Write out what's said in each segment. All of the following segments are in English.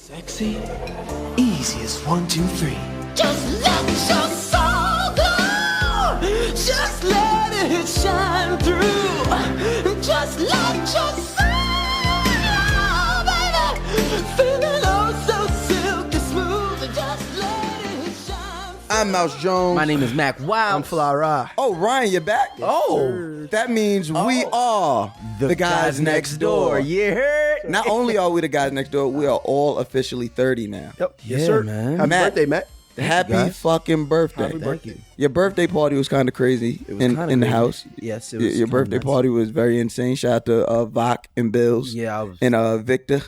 Sexy, easiest 1, 2, 3. Just let your soul glow. Just let it shine through. Just let your soul glow, baby. Feeling oh so silky smooth. Just let it shine through. I'm Mouse Jones. My name is Mack Wilds. I'm Flyry. Oh, Ryan, you're back? That means we are the guys next door. You heard? Not only are we the guys next door, we are all officially 30 now. Yep. Yes, Yeah, sir. man. Happy Matt. birthday, Matt. Happy guys. fucking birthday. Happy birthday. Your birthday party was kind of crazy in the house. Yes, it Your was. your kinda birthday nuts. party was very insane. Shout out to Vok and Bills Yeah, I was and Victor.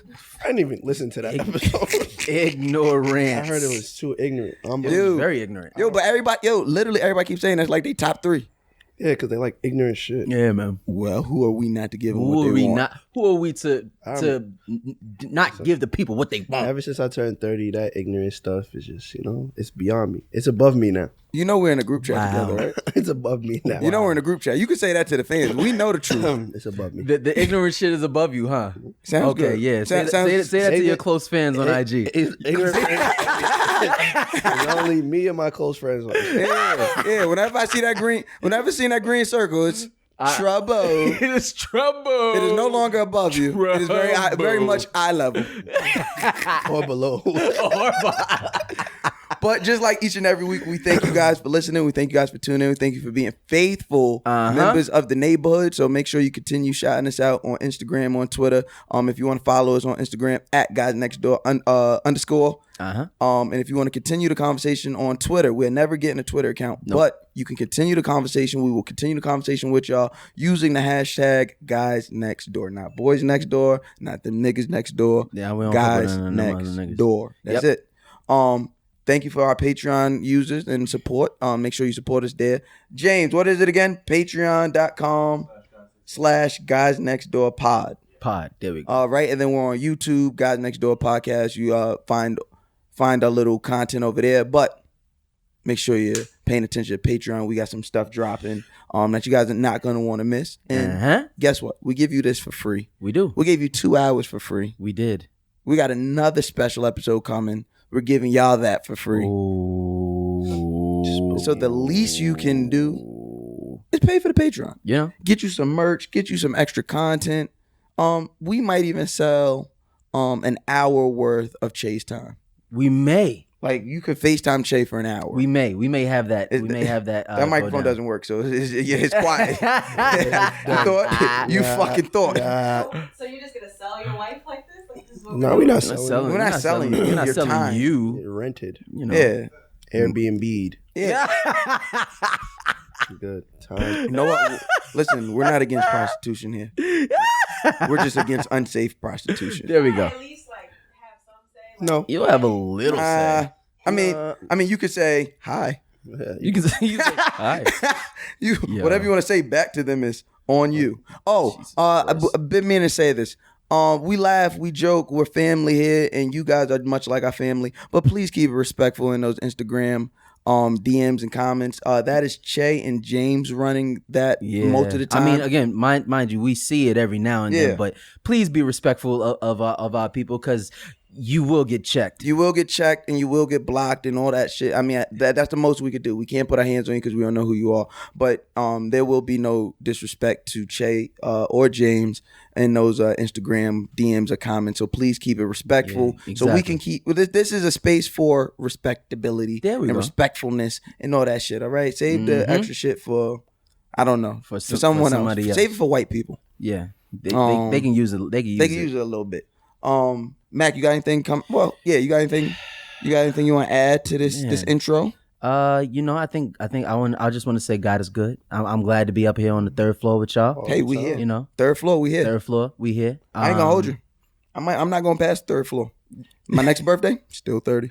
I didn't even listen to that episode. ignorant. I heard it was too ignorant. Dude. very ignorant. But literally everybody keeps saying that's like they top 3. Yeah, because they like ignorant shit. Yeah, man. Well, who are we not to give them Who what are they we want? not? Who are we to not give the people what they want? Ever since I turned 30, that ignorant stuff is just, it's beyond me. It's above me now. You know we're in a group chat Wow. together, right? It's above me now. You know we're in a group chat. You can say that to the fans. We know the truth. It's above me. The ignorant shit is above you, huh? Sounds okay, good. yeah. Say Sounds- that say to your that- close fans on IG. It's ignorant. It's only me and my close friends. Yeah. Whenever I see that green circle, it's trouble. It is trouble. It is no longer above you. It is very much eye level. Or below. But just like each and every week, we thank you guys for listening. We thank you guys for tuning in. We thank you for being faithful members of the neighborhood. So make sure you continue shouting us out on Instagram, on Twitter. If you want to follow us on Instagram at guys next door _ and if you want to continue the conversation on Twitter, we're never getting a Twitter account, but you can continue the conversation. We will continue the conversation with y'all using the hashtag guys next door, not boys next door, not them niggas next door. Yeah, we don't guys fuck with none of them next other niggas. door. That's it. Thank you for our Patreon users and support. Make sure you support us there. James, what is it again? Patreon.com/guys next door pod. There we go. Right, and then we're on YouTube, Guys Next Door podcast. You find our little content over there, but make sure you're paying attention to Patreon. We got some stuff dropping that you guys are not going to want to miss. And guess what? We give you this for free. We do. We gave you 2 hours for free. We did. We got another special episode coming. We're giving y'all that for free. Ooh. So the least you can do is pay for the Patreon. Yeah. Get you some merch. Get you some extra content. We might even sell an hour worth of chase time. We may. Like you could FaceTime Che for an hour. We may have that. We may have that. That microphone doesn't work, so it's quiet. You thought? You fucking thought. So you're just gonna sell your wife like this? Like this is what No, we're not selling. We're not selling you. We're not Your selling time. you. It rented. You know. Yeah. Airbnb'd. Yeah. Good time. You know what? Listen, we're not against prostitution here. We're just against unsafe prostitution. There we go. at least like have some say. Like, No. You'll have a little say. I mean, you could say hi. You can say hi. You Yeah. whatever you want to say back to them is on you. I've been meaning to say this. We laugh, we joke, we're family here, and you guys are much like our family. But please keep it respectful in those Instagram DMs and comments. That is Che and James running that most of the time. I mean, again, mind you, we see it every now and then, but please be respectful of our people because you will get checked. You will get checked and you will get blocked and all that shit. I mean, that's the most we could do. We can't put our hands on you because we don't know who you are. But there will be no disrespect to Che or James in those Instagram DMs or comments. So please keep it respectful. Yeah, So we exactly. can keep. This is a space for respectability There we and go. respectfulness and all that shit. All right, save the extra shit for I don't know for someone else. somebody else. Save it for white people. Yeah, they can use it. They can use it. A little bit. Mac, you got anything you got anything you want to add to this intro? I just want to say God is good. I'm glad to be up here on the 3rd floor with y'all. Hey, we here. You know, 3rd floor, we here. 3rd floor, we here. I ain't gonna hold you. I'm not gonna pass the 3rd floor. My next birthday, still 30.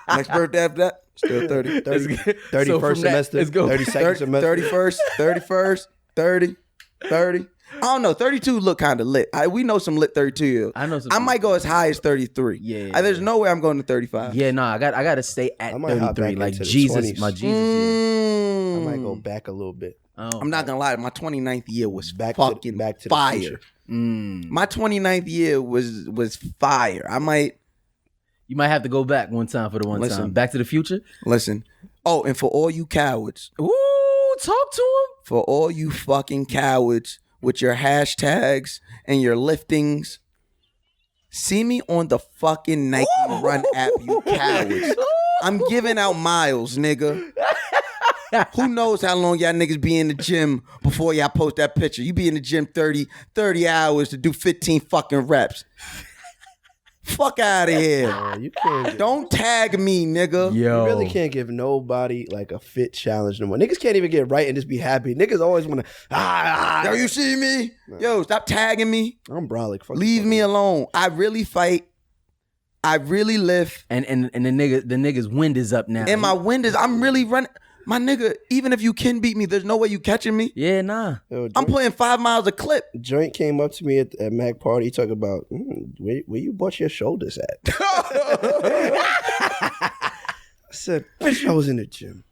Next birthday after that, still 30. 31st semester. let's go. 32nd semester. 31st, 30. I don't know. 32 look kind of lit. We know some lit 32 years. I know some. I might go as high as 33. Yeah. There's no way I'm going to 35. Yeah, no, I got to stay at I might hop 33. back Like into the Jesus, 20s. my Jesus. year. I might go back a little bit. Oh, I'm not gonna lie. My 29th year was Back fucking to the fire. future. My 29th year was fire. You might have to go back one time for the one time. Back to the Future? Listen. Oh, and for all you cowards. Ooh, talk to him. For all you fucking cowards with your hashtags and your liftings, see me on the fucking Nike Run app, you cowards. I'm giving out miles, nigga. Who knows how long y'all niggas be in the gym before y'all post that picture? You be in the gym 30 hours to do 15 fucking reps. Fuck out of here. You can't. Don't tag me, nigga. Yo. You really can't give nobody like a fit challenge no more. Niggas can't even get right and just be happy. Niggas always want to. Yo, you see me? Yo, stop tagging me. I'm brolic. Leave me alone. I really fight. I really lift. And the nigga's wind is up now. And my wind is. I'm really running. My nigga, even if you can beat me, there's no way you catching me. Yeah, nah. Yo, I'm putting 5 miles a clip. Joint came up to me at Mack party. He talking about where you bought your shoulders at. I said, bitch, I was in the gym.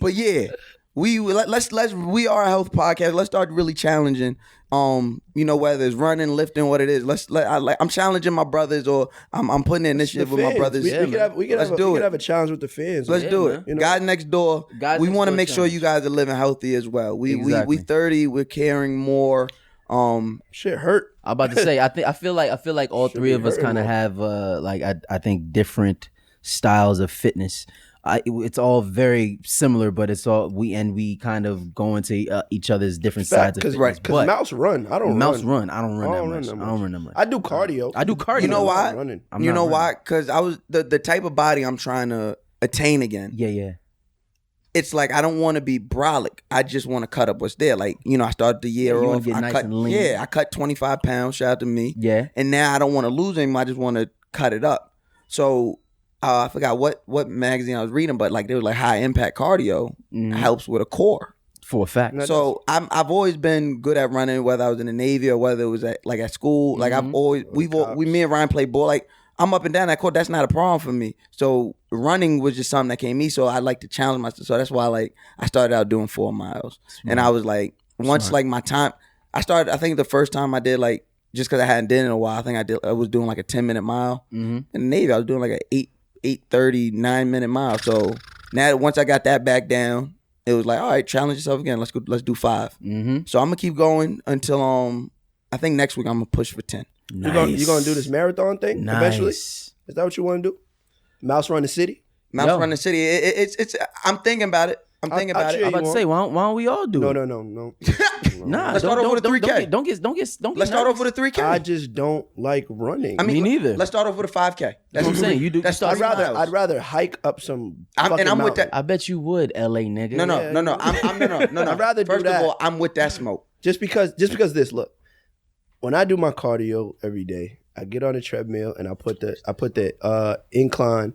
But yeah, we are a health podcast. Let's start really challenging. Whether it's running, lifting, what it is. I'm challenging my brothers, or I'm putting an initiative with my brothers. We could have a challenge with the fans. Let's do it. You know? God next door. We want to make sure you guys are living healthy as well. We 30. We're caring more. Shit hurt. I'm about to say. I feel like all three of us kind of have I think different styles of fitness. It's all very similar, but it's all we kind of go into each other's different sides of fitness. Because mouse run. I don't run. I don't run that much. I do cardio. You know why? You know why? Because I was the type of body I'm trying to attain again. Yeah. It's like I don't want to be brolic. I just want to cut up what's there. Like, I started the year off. I cut 25 pounds. Shout out to me. Yeah. And now I don't want to lose anymore. I just want to cut it up. So I forgot what magazine I was reading, but like they were like high impact cardio helps with a core. For a fact. So I've always been good at running, whether I was in the Navy or whether it was at school. Like I've always me and Ryan played ball. Like I'm up and down that court. That's not a problem for me. So running was just something that came to me. So I like to challenge myself. So that's why I started out doing 4 miles. And I was like, once my time, I think the first time I did just because I hadn't done it in a while, I was doing like a 10-minute mile. In the Navy, I was doing like a 8:30 9-minute mile. So now once I got that back down, it was like, all right, challenge yourself again. Let's go. Let's do 5. So I'm gonna keep going until I think next week I'm gonna push for 10. Nice. You gonna do this marathon thing eventually? Is that what you want to do? Mouse run the city. Run the city. It's. I'm thinking about it. I'm about to say, why don't we all do it? No. Nah, let's start off with a 3K. Don't get. Let's start off with a 3K. I just don't like running. I mean, me neither. Let's start off with a 5K. That's what I'm saying. You do. I'd rather hike up some. I'm with that. I bet you would, LA nigga. No. No. I'd rather do First that. of all, I'm with that smoke. Just because this. Look, when I do my cardio every day, I get on the treadmill and I put the incline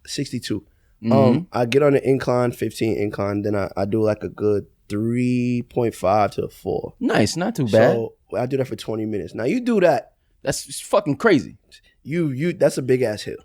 62. I get on the incline 15 incline, then I do like a good 3.5 to a 4. Nice, not too bad. So I do that for 20 minutes. Now you do that, that's fucking crazy. You that's a big ass hill.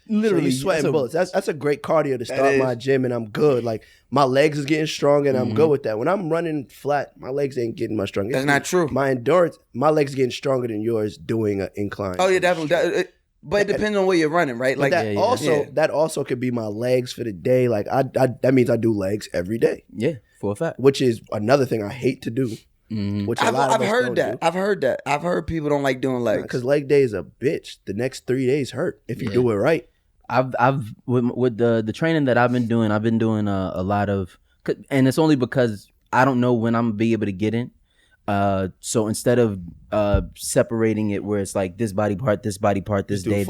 Literally, so you sweating bullets. That's a great cardio to start my gym, and I'm good. Like my legs is getting stronger, and I'm good with that. When I'm running flat, my legs ain't getting much stronger. That's not true. My endurance, my legs getting stronger than yours doing an incline. Oh yeah, definitely. But it depends on where you're running, right? Like that also could be my legs for the day. Like that means I do legs every day. Yeah, for a fact. Which is another thing I hate to do. Which I've heard that. I've heard people don't like doing legs because leg day is a bitch. The next 3 days hurt if you do it right. I've with the training that I've been doing a lot of, and it's only because I don't know when I'm gonna be able to get in. So instead of separating it where it's like this body part this day,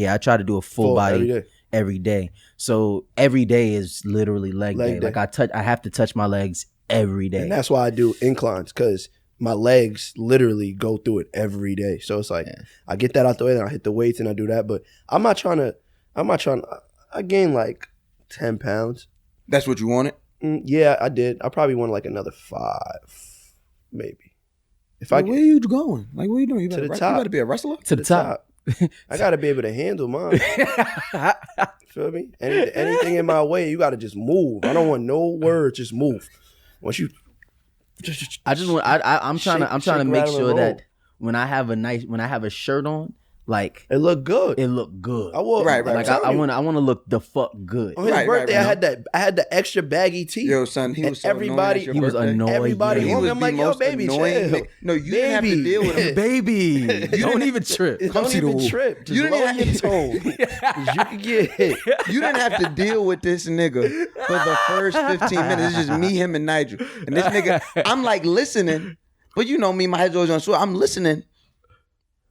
I try to do a full body every day. So every day is literally leg day. Like I have to touch my legs every day. And that's why I do inclines, because my legs literally go through it every day. So it's like I get that out the way, then I hit the weights and I do that. But I'm not trying to I gained like 10 pounds. That's what you wanted? Yeah, I did. I probably want like another 5, maybe. Where are you going? Like, what are you doing? You to the top. You got to be a wrestler? To the top. I got to be able to handle mine. Feel me? Anything in my way, you got to just move. I don't want no words, just move. Once you I just want. I'm trying to Shake, make rattle, sure and that when I have a shirt on, like it look good. it look good. I wore Right, Like I want to look the fuck good. on his Right, birthday. right. I had the extra baggy tee. Yo, son, he And was so everybody- annoying at your He was birthday. annoyed. Everybody yeah. He wanted- was I'm the like, yo, most baby, annoying chill. nigga. No, you didn't have to Baby. deal with him. Baby, don't even trip. Come Don't see the even woo. trip. Just You didn't lower have- your tone. 'Cause you could get hit. You didn't have to deal with this nigga for the first 15 minutes. It's just me, him, and Nigel. And this nigga, I'm like listening, but you know me, my head's always on sword. I'm listening.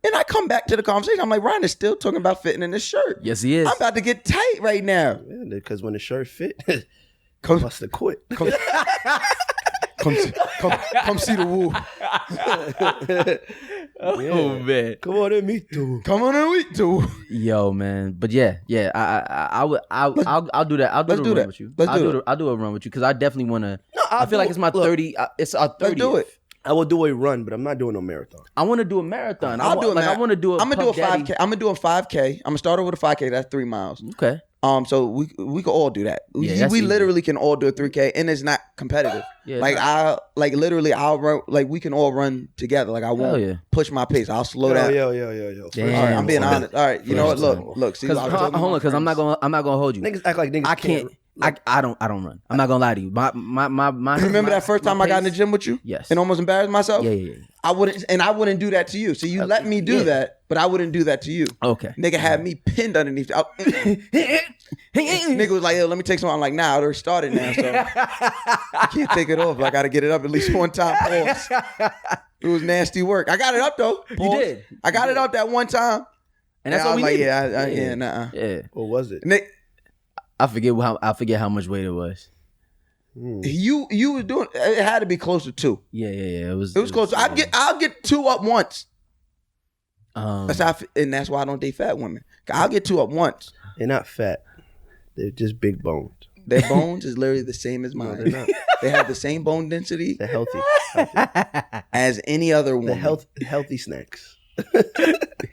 And I come back to the conversation. I'm like, Ryan is still talking about fitting in this shirt. Yes, he is. I'm about to get tight right now. Because when the shirt fit, Come, must have quit. come see the woo. Oh man, Come on, me too. Come on and we do. yo man, but yeah, I'll do that. I'll do let's a do run that. with you. Let's do it. I'll do a run with you because I definitely want to. I'll I feel like do- it's my look, 30. It's our 30th. Let's do it. I will do a run, but I'm not doing no marathon. I want to do a marathon. I'll do it, man. I want to do a. I'm gonna do a Puff Daddy- 5K. I'm gonna do a 5K. I'm gonna start over with a 5K. That's 3 miles. Okay. So we can all do that. Yeah, that's we easy. literally can all do a 3K, and it's not competitive. Yeah, like I'll run. Like we can all run together. Like I won't yeah. push my pace. I'll slow down. Yo. Damn. All right, I'm being son. honest. All right, you know what? Look. See, Because I was talking to hold my on, because I'm not friends. gonna hold you. Niggas act like niggas I can't. I don't run. I'm not gonna lie to you. My Remember that first time I got in the pace- gym with you? Yes. And almost embarrassed myself? Yeah. I wouldn't do that to you. So you let me do that, but I wouldn't do that to you. Okay. Nigga had me pinned underneath. Nigga was like, yo, let me take some. I'm like, nah, I already started now, so I can't take it off. I gotta get it up at least one time. Pause. It was nasty work. I got it up though. You Pause. did. I got it up that one time. And that's I all was we like, needed. nah. Yeah. What was it? Nick, I forget how much weight it was. you was doing. It had to be close to 2. Yeah. It was close. I'll get 2 up once. Um, That's why I don't date fat women. I'll get 2 up once. They're not fat. They're just big boned. Their bones is literally the same as No, mine. they're not. They have the same bone density They're healthy. as any other The woman. healthy snacks.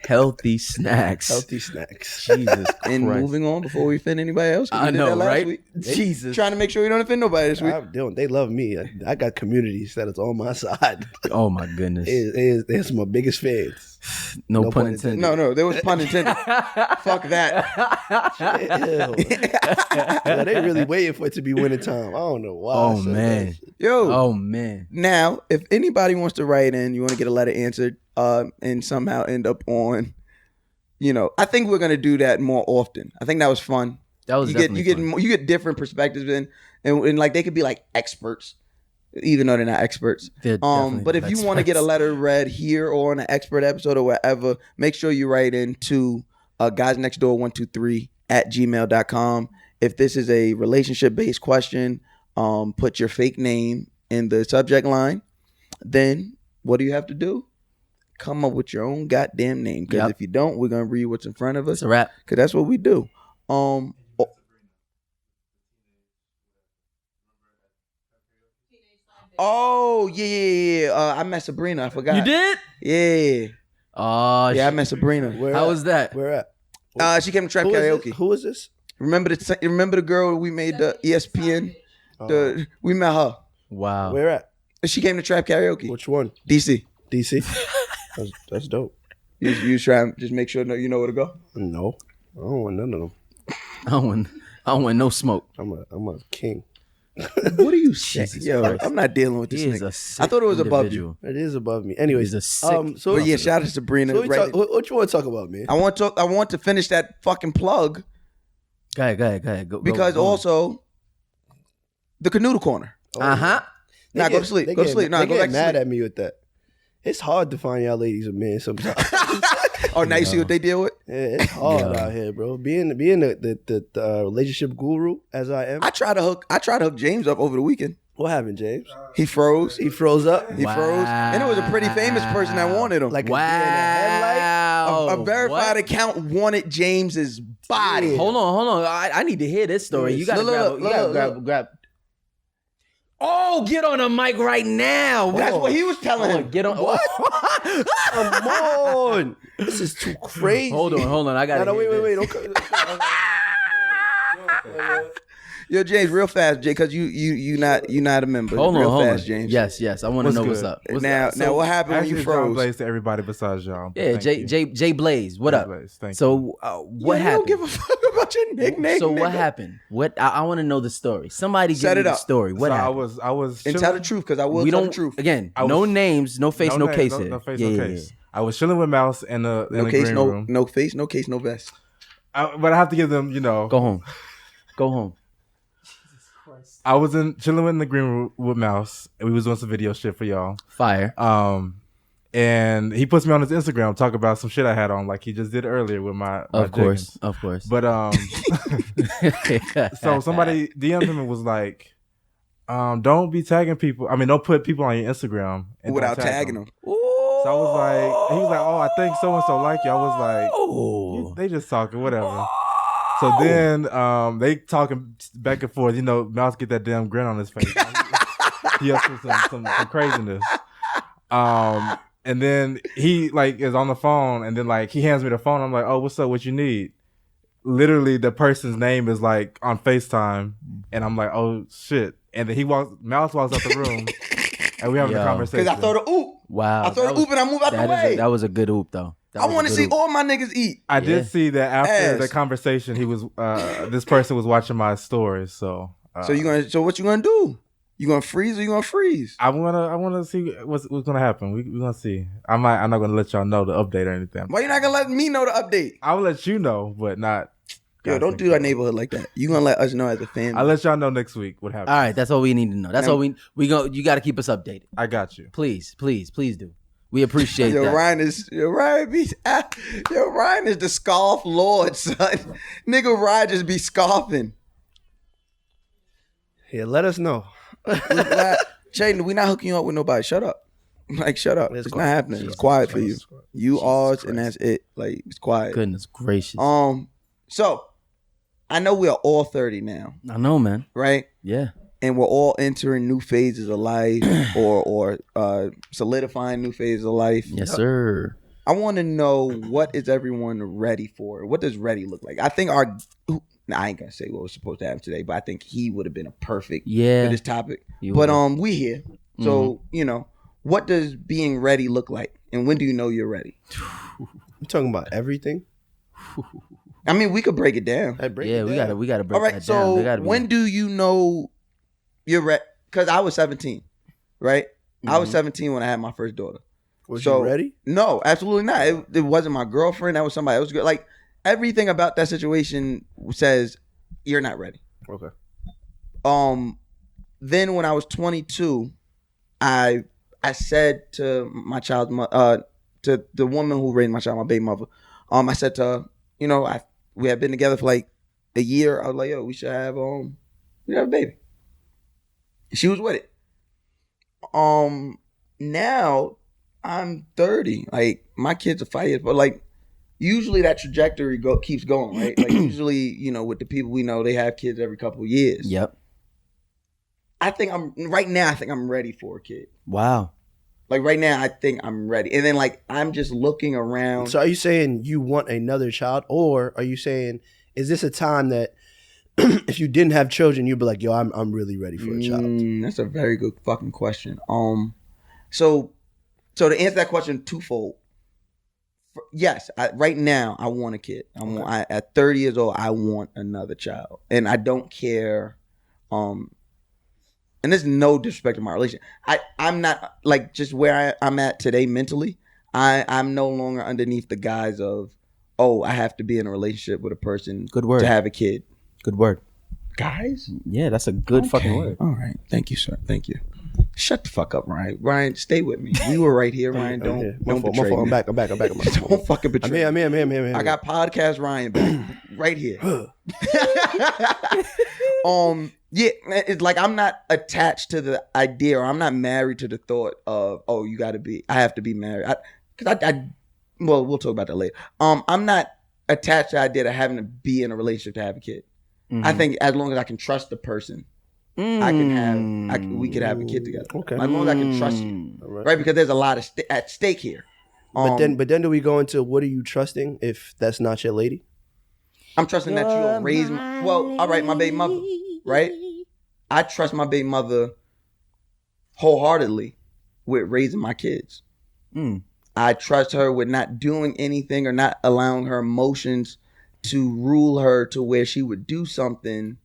healthy snacks. Healthy snacks. Jesus Christ. And moving on before we offend anybody else. 'cause we I did know, that last right? week. Jesus. Trying to make sure we don't offend nobody this week. They love me. I got communities that is on my side. Oh my goodness. They're some of my biggest fans. No no pun pun intended. No, there was pun intended. Fuck that. Yeah, they really waiting for it to be winter time. I don't know why. I Oh said man. that shit. Yo. Oh man. Now, if anybody wants to write in, you want to get a letter answered, and somehow end up on, I think we're gonna do that more often. I think that was fun. That was you get definitely fun. you get different perspectives and like they could be like experts, even though they're not experts. They're definitely But if you want to get a experts. letter read here or on an expert episode or wherever, make sure you write in to guysnextdoor123@gmail.com. If this is a relationship based question, put your fake name in the subject line. Then what do you have to do? Come up with your own goddamn name. Because Yep. if you don't, we're gonna read what's in front of us. It's a wrap. Because that's what we do. Oh yeah. I met Sabrina. I forgot. You did? Yeah. Oh Yeah, I met Sabrina. Where How at? was that? Where at? She came to Trap Who is Karaoke. this? Who is this? Remember the girl we made the ESPN? We met her. Wow. Where at? She came to Trap Karaoke. Which one? DC. DC. That's dope. You try and just make sure you know where to go. No, I don't want none of them. I don't want no smoke. I'm a king. What are you saying? Jesus Yo, Christ. I'm not dealing with this He is nigga. a sick I thought it was above you. individual. It is above me. Anyways, He's a sick- so But yeah, shout out to Sabrina. so we Right- what you want to talk about, man? I want to finish that fucking plug Go ahead. Go, because go. also the Canoodle Corner. Uh-huh. Nah, go to sleep. Go to sleep. Nah, They go get back to mad sleep. at me with that. It's hard to find y'all ladies a man sometimes. Oh, now you see what they deal with? Yeah, it's hard Yeah. out here, bro. Being the relationship guru as I am. I tried to hook James up over the weekend. What happened, James? He froze. He froze up. He froze. And it was a pretty famous person that wanted him. Like a deer in the headlight. Wow. a verified What? account wanted James's body. Hold on. I need to hear this story. You gotta Look. grab. Oh, get on the mic right now. That's what he was telling him. Get on. What? Come on. This is too crazy. Hold on. I got. No, wait. Don't Yo, James, real fast, Jay, because you not a member. Hold real on, fast, James. Yes. I want to know what's good? up. What's Now, up? what happened when you froze? JohnBlaze to everybody besides y'all. but Yeah, thank you. JohnBlaze, what up? JohnBlaze, thank you. So what You happened? don't give a fuck about your nickname. So what nigga. happened? What I want to know the story. Somebody Set give me it the up. story. What So happened? I was And tell the truth, because I will We tell don't the truth. again. I No was- names, no face, no name, case. no, here. no face, Yeah, no yeah, case. I was chilling with Mouse in the No the case, green no room. no face, no case, no vest. But I have to give them, yeah. Go home. Go home. I was chilling in the green room with Mouse, and we was doing some video shit for y'all. Fire. And he puts me on his Instagram, talk about some shit I had on, like he just did earlier with my Of course. jeggings. Of course. But so somebody DM'd him and was like, don't be tagging people. I mean, don't put people on your Instagram and Without don't tag tagging them. So I was like, he was like, oh, I think so and so like you. I was like, Oh. they just talking, whatever. So then they talking back and forth. You know, Mouse get that damn grin on his face. He up to some craziness. And then he like is on the phone, and then like he hands me the phone. I'm like, oh, what's up? What you need? Literally, the person's name is like on FaceTime, and I'm like, oh shit. And then Mouse walks out the room, and we having a Yo. conversation. Because I throw the oop. Wow. I throw the oop and I move out the way. That was a good oop though. I want to see all my niggas eat. I Yeah. did see that after Ass. the conversation, he was this person was watching my stories. So So what you gonna do? You gonna freeze or you gonna freeze? I wanna see what's gonna happen. We gonna see. I'm not gonna let y'all know the update or anything. Why you not gonna let me know the update? I will let you know, but not. Yo, don't do our neighborhood like that. You gonna let us know as a family. I'll let y'all know next week what happened. All right, that's all we need to know. That's all we go. You got to keep us updated. I got you. Please do. We appreciate Yo, that. Ryan is the scoff lord, son. Nigga, Ryan just be scoffing. Yeah, let us know. Jaden, we not hooking you up with nobody. Shut up. Like, shut up. It's not happening. It's quiet for you. You ours, and that's it. Like, it's quiet. Goodness gracious. So I know we are all 30 now, I know, man. right? Yeah. And we're all entering new phases of life or solidifying new phases of life. Yes, sir. I want to know, what is everyone ready for? What does ready look like? I think I ain't gonna say what was supposed to happen today, but I think he would have been a perfect Yeah. for this topic. He But would've. we here. So, what does being ready look like? And when do you know you're ready? You talking about everything? I mean, we could break it down. Hey, break Yeah, it we down. gotta break All right, that down. There so gotta be- when do you know you're ready? Because I was 17, right? I was 17 when I had my first daughter. Was So- you ready? No, absolutely not. It wasn't my girlfriend. That was somebody else. Like, everything about that situation says you're not ready. Okay. Then when I was 22, I said to my child's mother, to the woman who raised my child, my baby mother, I said to her, we had been together for like a year. I was like, yo, we should have a baby. She was with it. Now I'm 30. Like, my kids are 5 years, but like, usually that trajectory keeps going, right? Like, usually, with the people we know, they have kids every couple of years. Yep. I think I'm ready for a kid. Wow. Like, right now, I think I'm ready. And then, like, I'm just looking around. So are you saying you want another child, or are you saying, is this a time that if you didn't have children, you'd be like, yo, I'm really ready for a child? That's a very good fucking question. So to answer that question twofold, yes, right now I want a kid. At 30 years old, I want another child, and I don't care. And there's no disrespect to my relationship. I'm not, like, just where I'm at today mentally. I'm no longer underneath the guise of, I have to be in a relationship with a person Good word. to have a kid. Good word. Guys? Yeah, that's a good fucking word. All right. Thank you, sir. Thank you. Shut the fuck up, Ryan. Ryan, stay with me. We were right here, Ryan. Don't betray me. I'm back. Don't fucking betray I'm me. here. I got podcast Ryan back right here. Yeah, it's like, I'm not attached to the idea, or I'm not married to the thought of, I have to be married. Well, we'll talk about that later. I'm not attached to the idea of having to be in a relationship to have a kid. Mm-hmm. I think as long as I can trust the person, we could have a kid together. Okay. As long as I can trust you, right? Because there's a lot of at stake here. But then do we go into, what are you trusting if that's not your lady? I'm trusting that you'll raise my, well, all right, my baby mother. right? I trust my baby mother wholeheartedly with raising my kids. I trust her with not doing anything or not allowing her emotions to rule her to where she would do something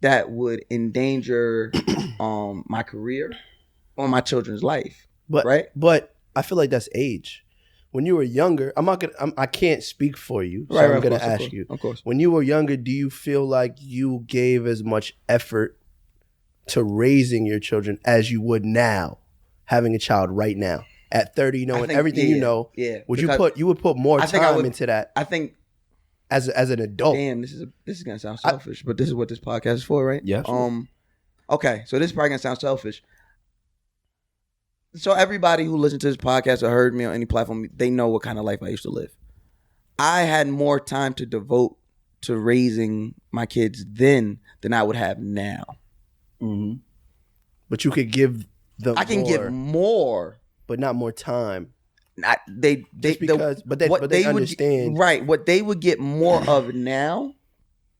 that would endanger my career or my children's life. Right? But I feel like that's age. When you were younger, I can't speak for you, so Right, I'm gonna of ask you. Of course. When you were younger, do you feel like you gave as much effort to raising your children as you would now, having a child right now at 30, knowing everything you know? Yeah. Would you would put more time into that? I think as an adult. Damn, this is gonna sound selfish, but this is what this podcast is for, right? Yeah. Okay, so this is probably gonna sound selfish. So everybody who listened to this podcast or heard me on any platform, they know what kind of life I used to live. I had more time to devote to raising my kids then than I would have now. Mm-hmm. But you could give them. I can give more, but not more time. But they understand, right? What they would get more of now,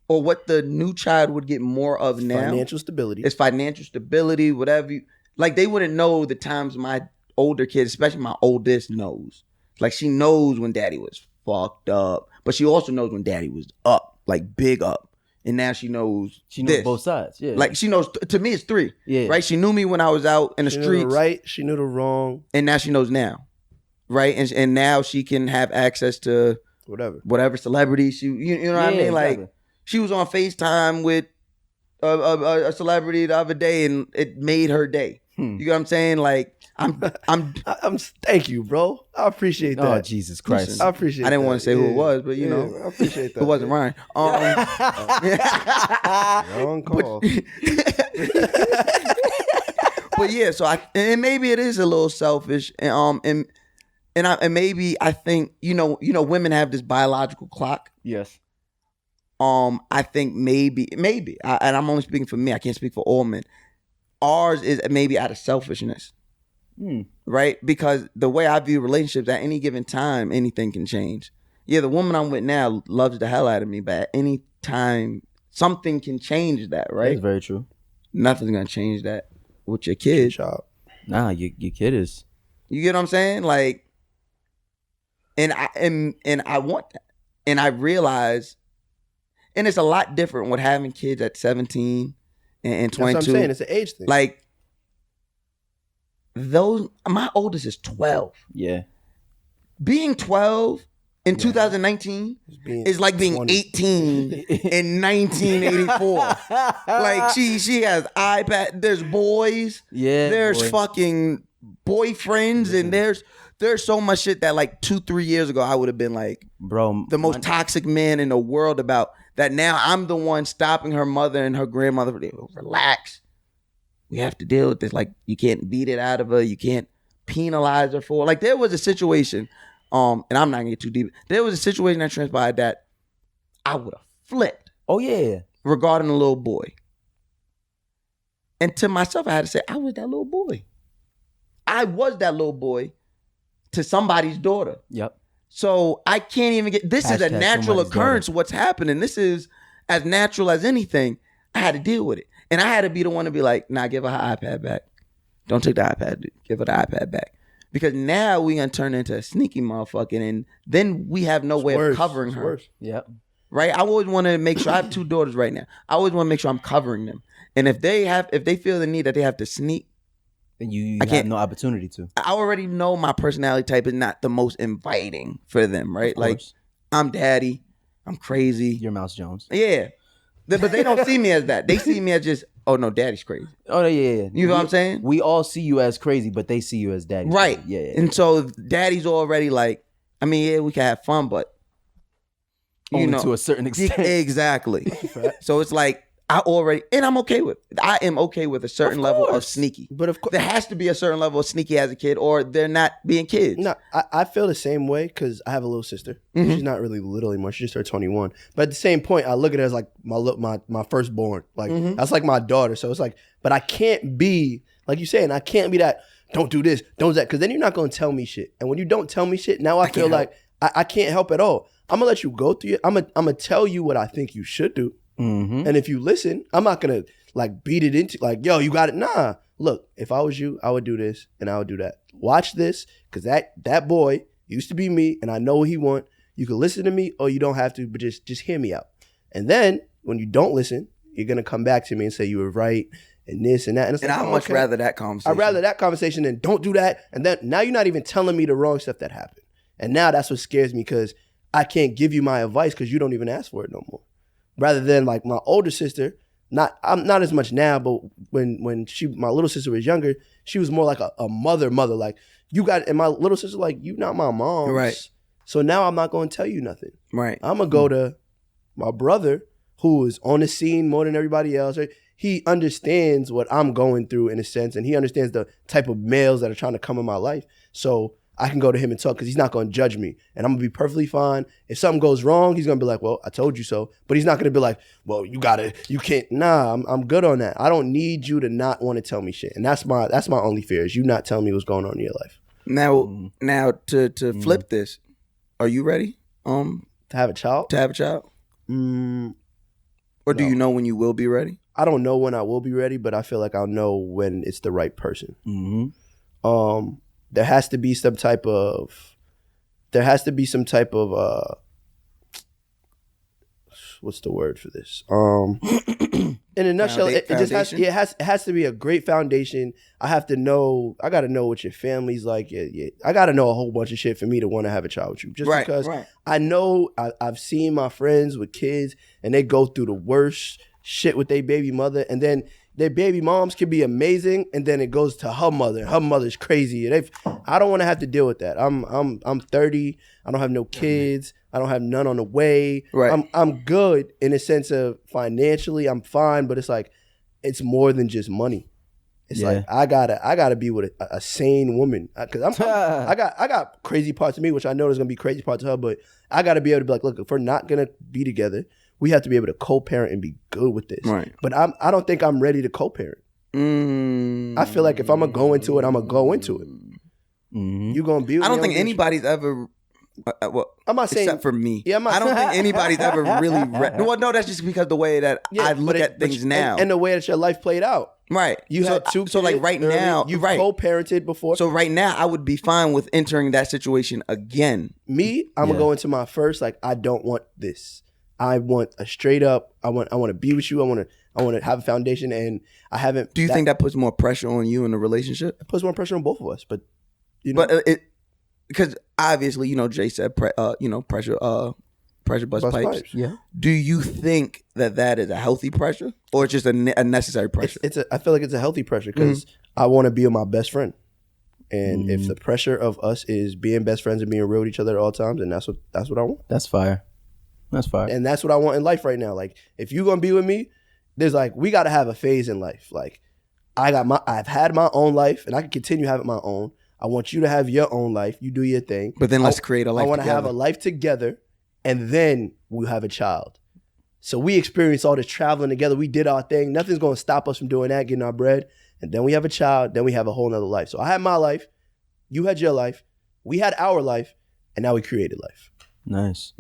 or what the new child would get more of now, financial stability. It's financial stability, whatever. Like they wouldn't know the times my older kids, especially my oldest, knows. Like she knows when daddy was fucked up, but she also knows when daddy was up, like big up. And now she knows. She knows both sides. Yeah. Like she knows. To me, it's three. Yeah. Right. She knew me when I was out in the streets. Knew the right. She knew the wrong. And now she knows now. Right. And now she can have access to whatever celebrity she. You know what I mean? Like exactly. She was on FaceTime with a celebrity the other day, and it made her day. You know what I'm saying? Like I'm thank you, bro. I appreciate that. Oh, Jesus Christ. Listen, I appreciate I didn't that. want to say who it was, but you know. I appreciate that. It wasn't Ryan. Wrong call. But yeah, so and maybe it is a little selfish. And maybe I think, you know, women have this biological clock. Yes. I think maybe, and I'm only speaking for me. I can't speak for all men. Ours is maybe out of selfishness, right? Because the way I view relationships, at any given time, anything can change. Yeah, the woman I'm with now loves the hell out of me, but at any time, something can change that, right? That's very true. Nothing's gonna change that with your kid. Nah, your kid is. You get what I'm saying? Like, and I want that, and I realize, and it's a lot different with having kids at 17. And 22. That's what I'm saying. It's an age thing. Like my oldest is 12. Yeah. Being 12 in 2019 is like being 20. 18 in 1984. Like she has iPad. There's boys. Yeah. There's fucking boyfriends, and there's so much shit that like 2-3 years ago I would have been like, bro, the most toxic man in the world about. That now I'm the one stopping her mother and her grandmother. Relax. We have to deal with this. Like, you can't beat it out of her. You can't penalize her for it. Like, there was a situation, and I'm not going to get too deep. There was a situation that transpired that I would have flipped. Oh, yeah. Regarding a little boy. And to myself, I had to say, I was that little boy. I was that little boy to somebody's daughter. Yep. So I can't even get, this is a natural occurrence, what's happening. This is as natural as anything. I had to deal with it. And I had to be the one to be like, nah, give her iPad back. Don't take the iPad, dude. Give her the iPad back. Because now we gonna turn into a sneaky motherfucker, and then we have no way of covering her. Yep. Right? I always want to make sure, I have 2 daughters right now. I always want to make sure I'm covering them. And if they feel the need that they have to sneak, then you have no opportunity to. I already know my personality type is not the most inviting for them, right? Like, I'm daddy. I'm crazy. You're Mouse Jones. Yeah. But they don't see me as that. They see me as just, oh no, daddy's crazy. Oh yeah. You know what I'm saying? We all see you as crazy, but they see you as daddy. Right. Yeah. And so daddy's already like, I mean, yeah, we can have fun, but only to a certain extent. Exactly. So it's like, I'm okay with it. I am okay with a certain level of sneaky. But of course, there has to be a certain level of sneaky as a kid, or they're not being kids. No, I feel the same way because I have a little sister. Mm-hmm. She's not really little anymore. She just turned 21. But at the same point, I look at her as like my firstborn. Like that's like my daughter. So it's like, but I can't be like you saying. I can't be that. Don't do this. Don't do that. Because then you're not gonna tell me shit. And when you don't tell me shit, now I feel like I can't help at all. I'm gonna let you go through it. I'm gonna tell you what I think you should do. Mm-hmm. And if you listen, I'm not gonna like beat it into like, yo, you got it. Nah, look, if I was you, I would do this and I would do that. Watch this, because that boy used to be me, and I know what he want. You can listen to me, or you don't have to, but just hear me out. And then when you don't listen, you're gonna come back to me and say you were right and this and that. And, it's And like, I'd much rather that conversation. I'd rather that conversation than don't do that. And then now you're not even telling me the wrong stuff that happened. And now that's what scares me, because I can't give you my advice because you don't even ask for it no more. Rather than like my older sister, I'm not as much now, but when my little sister was younger, she was more like a mother. Like, you got, and my little sister like, you not my mom. Right. So now I'm not going to tell you nothing. Right. I'm going to go to my brother, who is on the scene more than everybody else. Right? He understands what I'm going through in a sense, and he understands the type of males that are trying to come in my life. So I can go to him and talk, because he's not going to judge me, and I'm going to be perfectly fine. If something goes wrong, he's going to be like, well, I told you so. But he's not going to be like, well, you can't. Nah, I'm good on that. I don't need you to not want to tell me shit. And that's my only fear, is you not telling me what's going on in your life. Now to flip this, are you ready? To have a child? To have a child? Or do you know when you will be ready? I don't know when I will be ready, but I feel like I'll know when it's the right person. Mm-hmm. There has to be some type of what's the word for this? In a nutshell, it just has to be a great foundation. I gotta know what your family's like. Yeah. I gotta know a whole bunch of shit for me to want to have a child with you. Just because I know I've seen my friends with kids, and they go through the worst shit with their baby mother, and then their baby moms can be amazing, and then it goes to her mother. Her mother's crazy. I don't want to have to deal with that. I'm 30. I don't have no kids. I don't have none on the way. Right. I'm good in a sense of financially, I'm fine, but it's like, it's more than just money. It's like I gotta be with a sane woman, because I got crazy parts of me, which I know there's gonna be crazy parts of her, but I gotta be able to be like, look, if we're not gonna be together, we have to be able to co-parent and be good with this. Right. But I don't think I'm ready to co-parent. I feel like if I'm gonna go into it, I'm gonna go into it. Mm-hmm. You gonna be with I don't me, think anybody's ever. Well, I'm not saying except for me. Yeah, I don't think anybody's ever really. Well, no, that's just because the way that I look at things now, and the way that your life played out. Right. You had two kids. So like right now, you've right. co-parented before. So right now, I would be fine with entering that situation again. Me, I'm gonna go into my first. Like, I don't want this. I want a straight up. I want to be with you. I want to have a foundation, and I haven't. Do you think that puts more pressure on you in the relationship? It puts more pressure on both of us, but you know, but because obviously, you know, Jay said, pressure bust pipes. Yeah. Do you think that is a healthy pressure, or just a necessary pressure? I feel like it's a healthy pressure, because I want to be with my best friend, and if the pressure of us is being best friends and being real with each other at all times, then that's what I want. That's fire. That's fire. And that's what I want in life right now. Like, if you're gonna be with me, there's like, we gotta have a phase in life. Like, I've had my own life, and I can continue having my own. I want you to have your own life. You do your thing. But then let's create a life. I want to have a life together, and then we'll have a child. So we experience all this traveling together. We did our thing. Nothing's gonna stop us from doing that, getting our bread. And then we have a child. Then we have a whole nother life. So I had my life. You had your life. We had our life, and now we created life. Nice.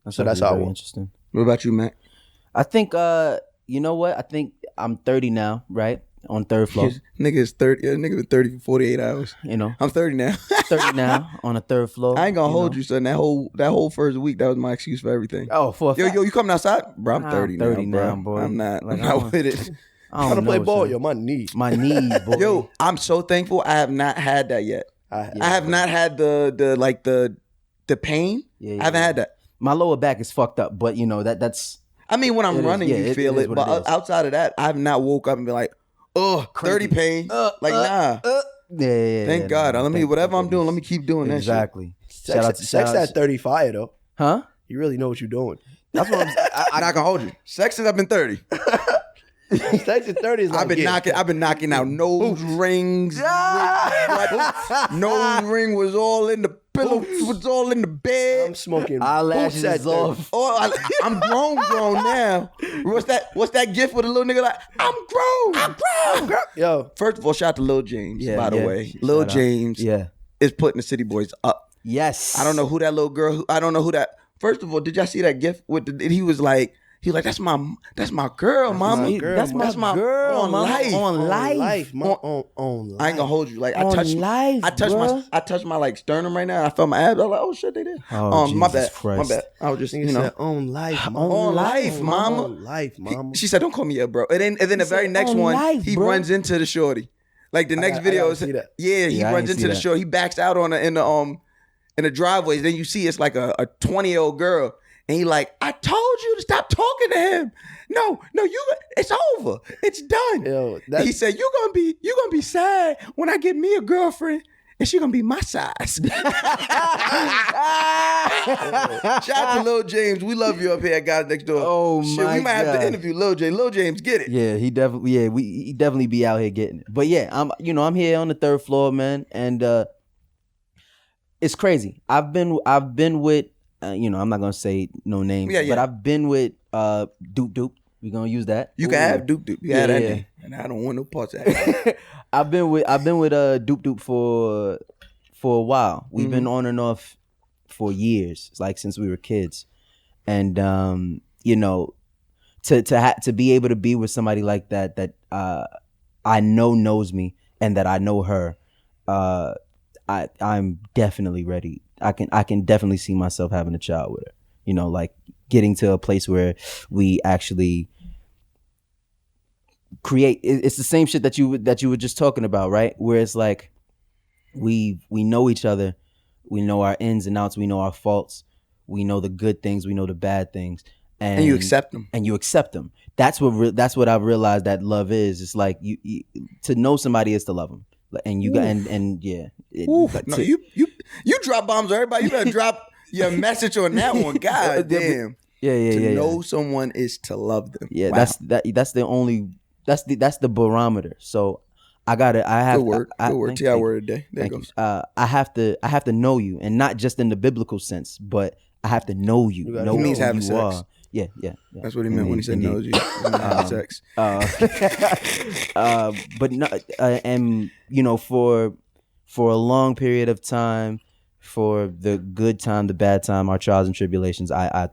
So that's how I want. Interesting. What about you, Mac? I think you know what? I think I'm 30 now, right? On third floor. Nigga is 30. Yeah, nigga been 30 for 48 hours. You know. I'm 30 now. 30 now on the third floor. I ain't gonna hold you, son. That whole first week, that was my excuse for everything. Oh, for a fact. Yo, you coming outside? Bro, I'm 30 now, bro. boy. I'm not Like, with it. I Trying to don't play know, ball, son. yo, my knee. My knees, boy. Yo, I'm so thankful I have not had that yet. I have not had the pain. I haven't had that. My lower back is fucked up, but you know that's. I mean, when I'm running, you feel it. what But it is. outside of that, I have not woke up and been like, oh, 30 pain. Like, nah. Yeah. Thank God. Whatever I'm doing, let me keep doing that shit. Exactly. Sex at 35, though. Huh? You really know what you're doing. That's what I'm not gonna hold you. Sex since I've been 30. Sex at 30 is like, I've been knocking out nose rings. Nose ring was all in the pillow. Was all in the bed. I'm smoking Eyelashes boots at is off. Oh, I'm grown now. What's that gift for the little nigga? Like, I'm grown. Yo, First of all, shout out to Lil James. Yeah, by the yeah. way, Shout Lil out. James is putting the City Boys up. Yes. I don't know who that little girl. I don't know who that. First of all, did y'all see that gift with he was He like, that's my girl, mama. That's my girl, on mama. life. On life. On life. I ain't gonna hold you. Like On life, I touched my like sternum right now. I felt my abs. I was like, oh shit, they did. Oh, my Jesus bad. Christ. My bad. I was just, Nigga said, on life, mama. on life, mama. On life, mama. She said, don't call me up, bro. And then the very next on one, life, he bro. runs into the shorty. Like the next I video gotta is, see that. yeah, he Yeah, I runs ain't into see the that. shorty. He backs out on in the driveway. Then you see it's like a 20-year-old girl. And he like, I told you to stop talking to him. No, it's over. It's done. Yo, He said, you gonna be sad when I get me a girlfriend and she gonna be my size. Shout out to Lil James. We love you up here at Guys Next Door. Oh, Shit, my we might have God. to interview Lil James. Lil James, get it. Yeah, he definitely be out here getting it. But yeah, I'm here on the 3rd floor, man, and it's crazy. I've been with I'm not gonna say no names, Yeah. but I've been with Doop. We're gonna use that. You can have Duke. You Yeah, have that yeah. name. And I don't want no parts of that. I've been with Doop for a while. We've been on and off for years, like since we were kids, and to be able to be with somebody like that I know knows me and that I know her, I'm definitely ready. I can definitely see myself having a child with her. Like getting to a place where we actually create. It's the same shit that you were just talking about, right? Where it's like we know each other, we know our ins and outs, we know our faults, we know the good things, we know the bad things, and you accept them. And you accept them. That's what I've realized that love is. It's like you to know somebody is to love them, and you got and yeah. No, you drop bombs on everybody. You better drop your message on that one. God damn. Yeah. To know someone is to love them. Yeah, Wow. that's the barometer. So I have Good word. Good word. Thank T.I. you. word a day. There it Thank goes. you. I have to know you, and not just in the biblical sense, but I have to know you. gotta Know He means who having you sex. are. Yeah. That's what he meant when he said Indeed. knows you. He meant having sex. But no, and for a long period of time, for the good time, the bad time, our trials and tribulations, I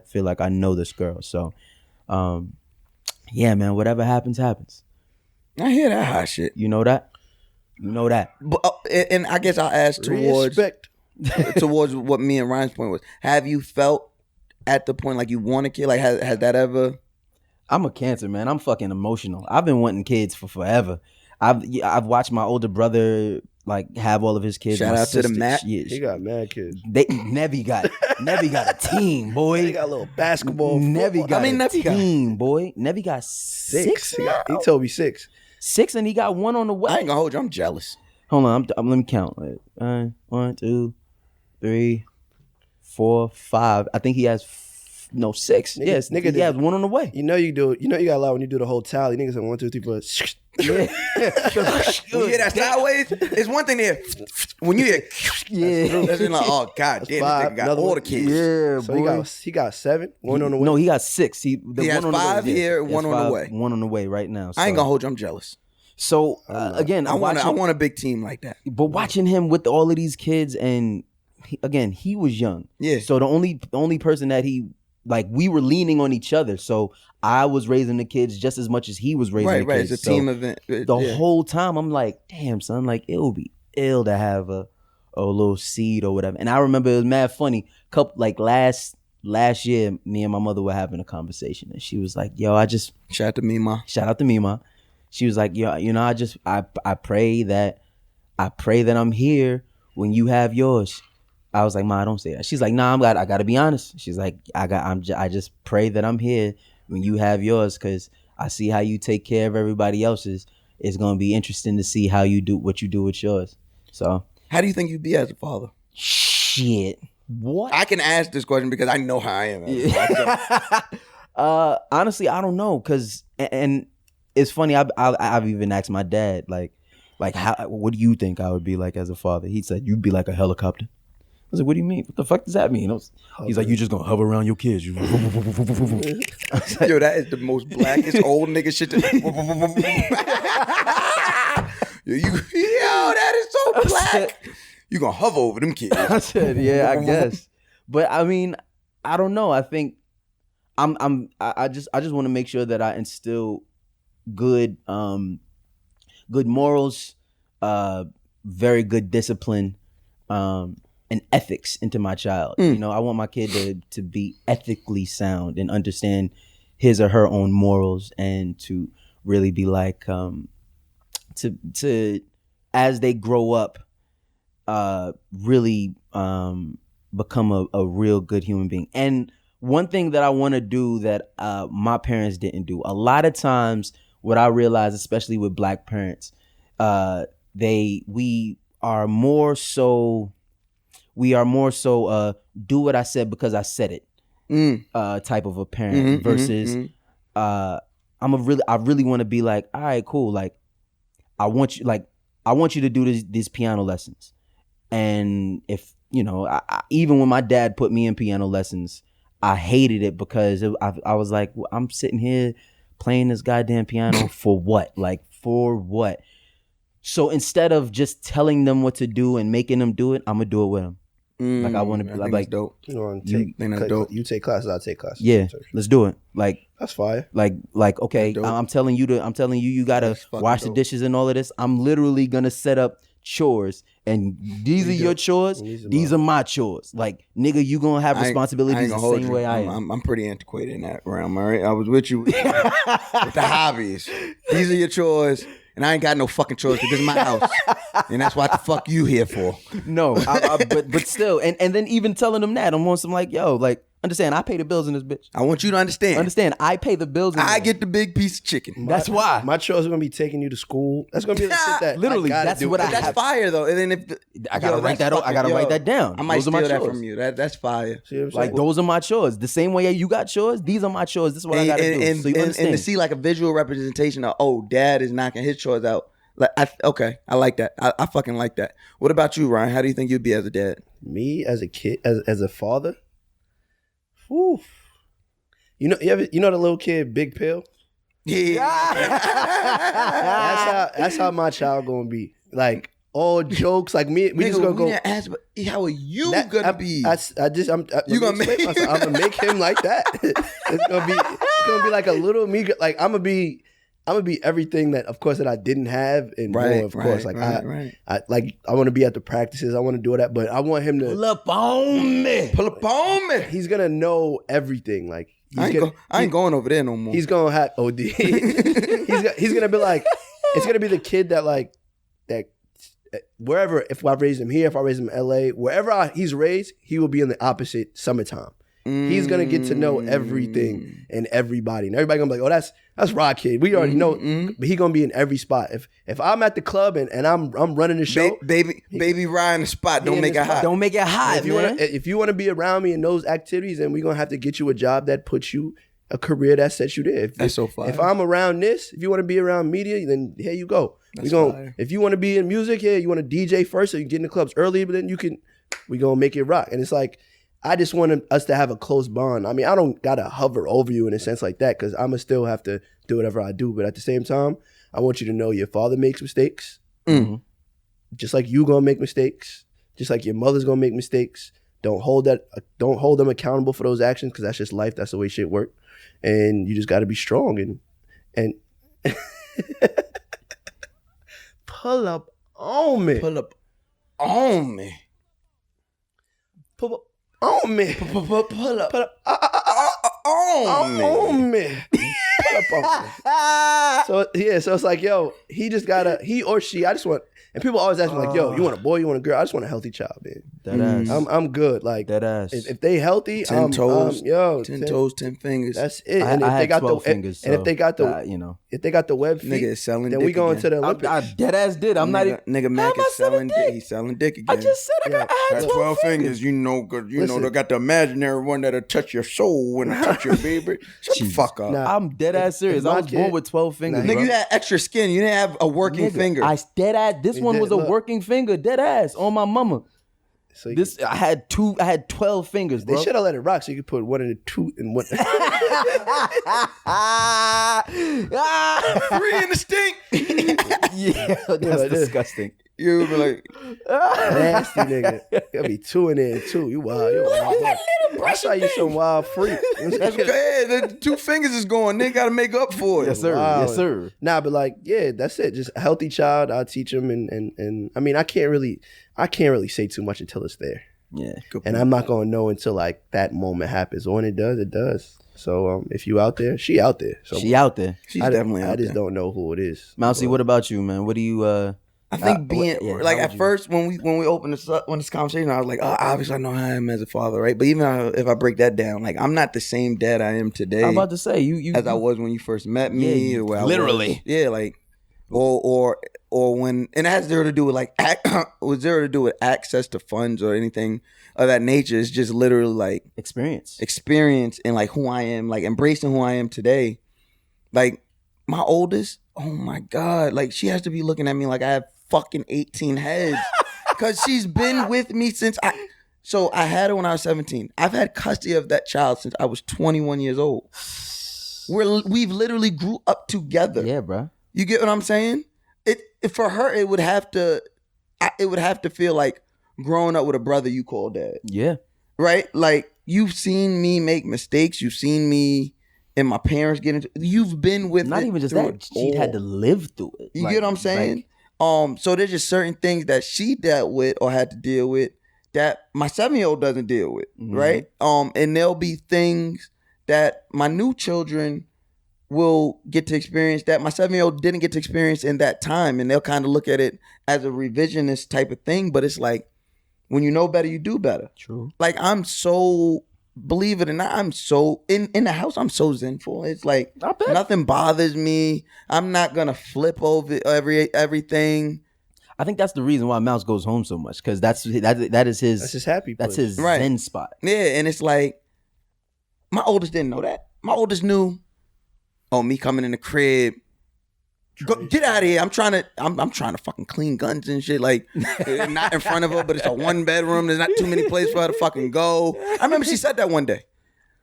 feel like I know this girl. So, yeah, man, whatever happens. I hear that hot shit. You know that. But, and I guess I'll ask towards Respect. towards what me and Ryan's point was. Have you felt at the point like you want a kid? Like has that ever? I'm a Cancer, man. I'm fucking emotional. I've been wanting kids for forever. I've watched my older brother like have all of his kids. Shout My out to the sister- Matt. He got mad kids. Nevy got a team, boy. He got a little basketball. Nevy football. got a Nevy got- team, boy. Nevy got six. He told me 6. 6, and he got one on the way. I ain't gonna hold you. I'm jealous. Hold on, let me count. 1, 2, 3, 4, 5. I think he has 6. Yes, nigga he has one on the way. You know you do it. You know you got a lot when you do the whole tally. Niggas say 1, 2, 3, 4. You hear that sideways? It's one thing to hear when you hear. Yeah. That's like, oh god damn, this 5. nigga got Another all one. the kids. Yeah, So boy. he got 7. One on the way. No, he got 6. He has one on 5 the way. here, He has one on the 5, way. One on the way right now. I ain't So- gonna hold you. I'm jealous. So again, I want a big team like that. but watching him with all of these kids, and he was young. Yeah. So the only person that he like, we were leaning on each other. So I was raising the kids just as much as he was raising the Right. kids. It's a So team event. the whole time I'm like, damn son, like it would be ill to have a little seed or whatever. And I remember it was mad funny. Last year, me and my mother were having a conversation, and she was like, "Yo, Shout out to me, ma. shout out to Mima." She was like, "Yo, I pray that I'm here when you have yours." I was like, "Ma, don't say that." She's like, "Nah, I gotta be honest." She's like, I just pray that I'm here when you have yours, because I see how you take care of everybody else's. It's gonna be interesting to see how you do what you do with yours." So, How do you think you'd be as a father? shit. What? I can ask this question because I know how I am. As a father. Honestly, I don't know, cause and it's funny. I've even asked my dad, like how, what do you think I would be like as a father? He said, "You'd be like a helicopter." I was like, "What do you mean? What the fuck does that mean?" He's like, "You just gonna hover around your kids." I was like, Yo, that is the most blackest old nigga shit. Yo, that is so black. You gonna hover over them kids. I said, "Yeah, I guess." But I mean, I don't know. I think I just want to make sure that I instill good morals, very good discipline, and ethics into my child. You know, I want my kid to be ethically sound and understand his or her own morals, and to really be like to as they grow up, really become a real good human being. And one thing that I want to do that my parents didn't do, a lot of times what I realize, especially with Black parents, we are more so do what I said because I said it type of a parent versus I really want to be like, all right, cool, like I want you to do these piano lessons. And if you know, I, even when my dad put me in piano lessons, I hated it because I was like, well, I'm sitting here playing this goddamn piano for what? Like, for what? So instead of just telling them what to do and making them do it, I'm gonna do it with them. Like I want to be like dope. You take classes, I take classes. Yeah, let's do it. Like that's fire. Like okay, I'm telling you you gotta wash the dishes and all of this. I'm literally gonna set up chores, and these are your chores. These are my chores. Like, nigga, you gonna have responsibilities the same way I am. I'm pretty antiquated in that realm. All right, I was with you with the hobbies. These are your chores. And I ain't got no fucking chores because this is my house. And that's what the fuck you here for. No, but still. And then even telling them that, I'm on some like, yo, like, understand, I pay the bills in this bitch. I want you to understand. Understand, I pay the bills in I get the big piece of chicken. That's why. My chores are going to be taking you to school. That's going to be the shit that literally, that's what I That's have. fire, though. And then if I got to write that I got to write that down. I might those steal are my that chores. from you. That's fire. Like, those are my chores. The same way you got chores, these are my chores. This is what I got to do. So you understand. And to see like a visual representation of, oh, dad is knocking his chores out. Like, I like that. I fucking like that. What about you, Ryan? How do you think you'd be as a dad? Me as a kid, as a father. Whew. You know the little kid, Big Pill. Yeah. That's how my child gonna be. Like all jokes, like me. We just gonna go. Ask, how are you gonna be? I'm gonna make him like that. It's gonna be like a little me. Like I'm gonna be everything that, of course, that I didn't have, and more, of course. Like I want to be at the practices. I want to do that, but I want him to pull up on me. He's gonna know everything. Like I ain't going over there no more. He's gonna have OD. he's gonna be like, it's gonna be the kid that wherever. If I raise him here, if I raise him in LA, wherever he's raised, he will be in the opposite summertime. He's gonna get to know everything and everybody, and everybody gonna be like, "Oh, that's Rod Kid." We already know, but he gonna be in every spot. If I'm at the club and I'm running the show, baby Ryan the spot. Don't make it hot. Don't make it hot, if you wanna be around me in those activities, then we're gonna have to get you a job that puts you a career that sets you there. That's so fire. If I'm around this, if you want to be around media, then here you go. If you want to be in music, here you want to DJ first, so you get in the clubs early, but then we gonna make it rock. And it's like, I just want us to have a close bond. I mean, I don't gotta hover over you in a sense like that, because I'm gonna still have to do whatever I do. But at the same time, I want you to know your father makes mistakes, just like you gonna make mistakes, just like your mother's gonna make mistakes. Don't hold them accountable for those actions, because that's just life. That's the way shit work. And you just got to be strong and pull up on me. Pull up on me. Pull up on me. Pull up on me. Pull up on me. So it's like, yo, he or she, I just want, and people always ask me like, yo, you want a boy, you want a girl? I just want a healthy child, man. That ass. I'm good. Like that ass. If they healthy, 10 toes, 10 toes, 10 fingers. That's it. And if they got 12 fingers, and if they got the, if they got the web feet, nigga is selling then dick we going again. to the Olympics. I dead ass did. I'm not even. Nigga Mack is selling dick. He's selling dick again. I just said I had 12 fingers. You know, good. You know, they got the imaginary one that'll touch your soul and touch your baby. Shut the fuck up. Nah. I'm dead ass serious. I was born with 12 fingers. Nigga, you had extra skin. You didn't have a working finger. I dead ass. This one was a working finger. Dead ass on my mama. So I had 12 fingers, bro. They should have let it rock so you could put one in the two and one. 3 in the stink. Yeah, that's like this. disgusting. You would be like, Nasty nigga. There'll be two in there too. You wild. You wild. I saw you some wild freak. that's bad. The 2 fingers is going. They got to make up for it. Yes, sir. Wow. Yes, sir. Nah, but like, yeah, that's it. Just a healthy child. I'll teach them, and I mean, I can't really say too much until it's there, Yeah. and I'm not gonna know until like that moment happens. When it does, it does. So if you out there, she out there. So She out there. She's I definitely out I just there. don't know who it is. Mousy, But what about you, man? What do you I think being yeah, like how at would you- first when we opened this conversation, I was like, oh, obviously I know how I am as a father, right? But even if I break that down, like I'm not the same dad I am today I'm about to say you as I was when you first met me, Yeah, or where literally. I was. Yeah, like or when, and it has zero to do with like with zero to do with access to funds or anything of that nature. It's just literally like experience. experience and like who I am, like embracing who I am today. Like my oldest, oh my God, like she has to be looking at me like I have fucking 18 heads because she's been with me since I had her when I was 17. I've had custody of that child since I was 21 years old. We've literally grew up together. Yeah, bro. You get what I'm saying? It for her, it would have to feel like growing up with a brother you call dad. Yeah. Right? Like you've seen me make mistakes. You've seen me and my parents get into. You've been with Not it even just through that. it She had to all. live through it. You get what I'm saying? So there's just certain things that she dealt with or had to deal with that my 7-year-old doesn't deal with, right? And there'll be things that my new children will get to experience that my 7-year-old didn't get to experience in that time, and they'll kind of look at it as a revisionist type of thing. But it's like when you know better, you do better. True. Like I'm so, believe it or not, I'm so in the house. I'm so zenful. It's like I bet. nothing bothers me. I'm not gonna flip over everything. I think that's the reason why Mouse goes home so much, because that is his That's his happy place. that's his Right. zen spot. Yeah, and it's like my oldest didn't know that. My oldest knew. Oh, me coming in the crib. Go, get out of here! I'm trying to fucking clean guns and shit. Like not in front of her, but it's a 1-bedroom. There's not too many places for her to fucking go. I remember she said that one day.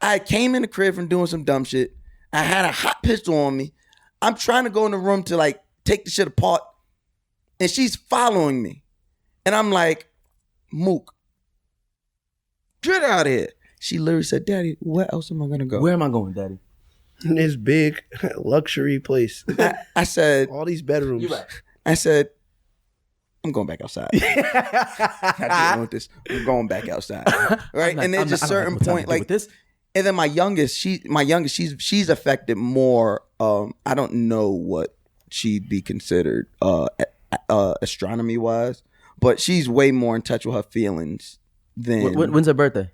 I came in the crib from doing some dumb shit. I had a hot pistol on me. I'm trying to go in the room to like take the shit apart, and she's following me, and I'm like, Mook, get out of here. She literally said, Daddy, where else am I gonna go? Where am I going, Daddy? in this big luxury place. I said, All these bedrooms. You're right. I said, I'm going back outside. I didn't want this. I'm going back outside. Right? And there's a certain point, like this. And then my youngest, she's affected more. I don't know what she'd be considered astronomy wise, but she's way more in touch with her feelings than. When's her birthday?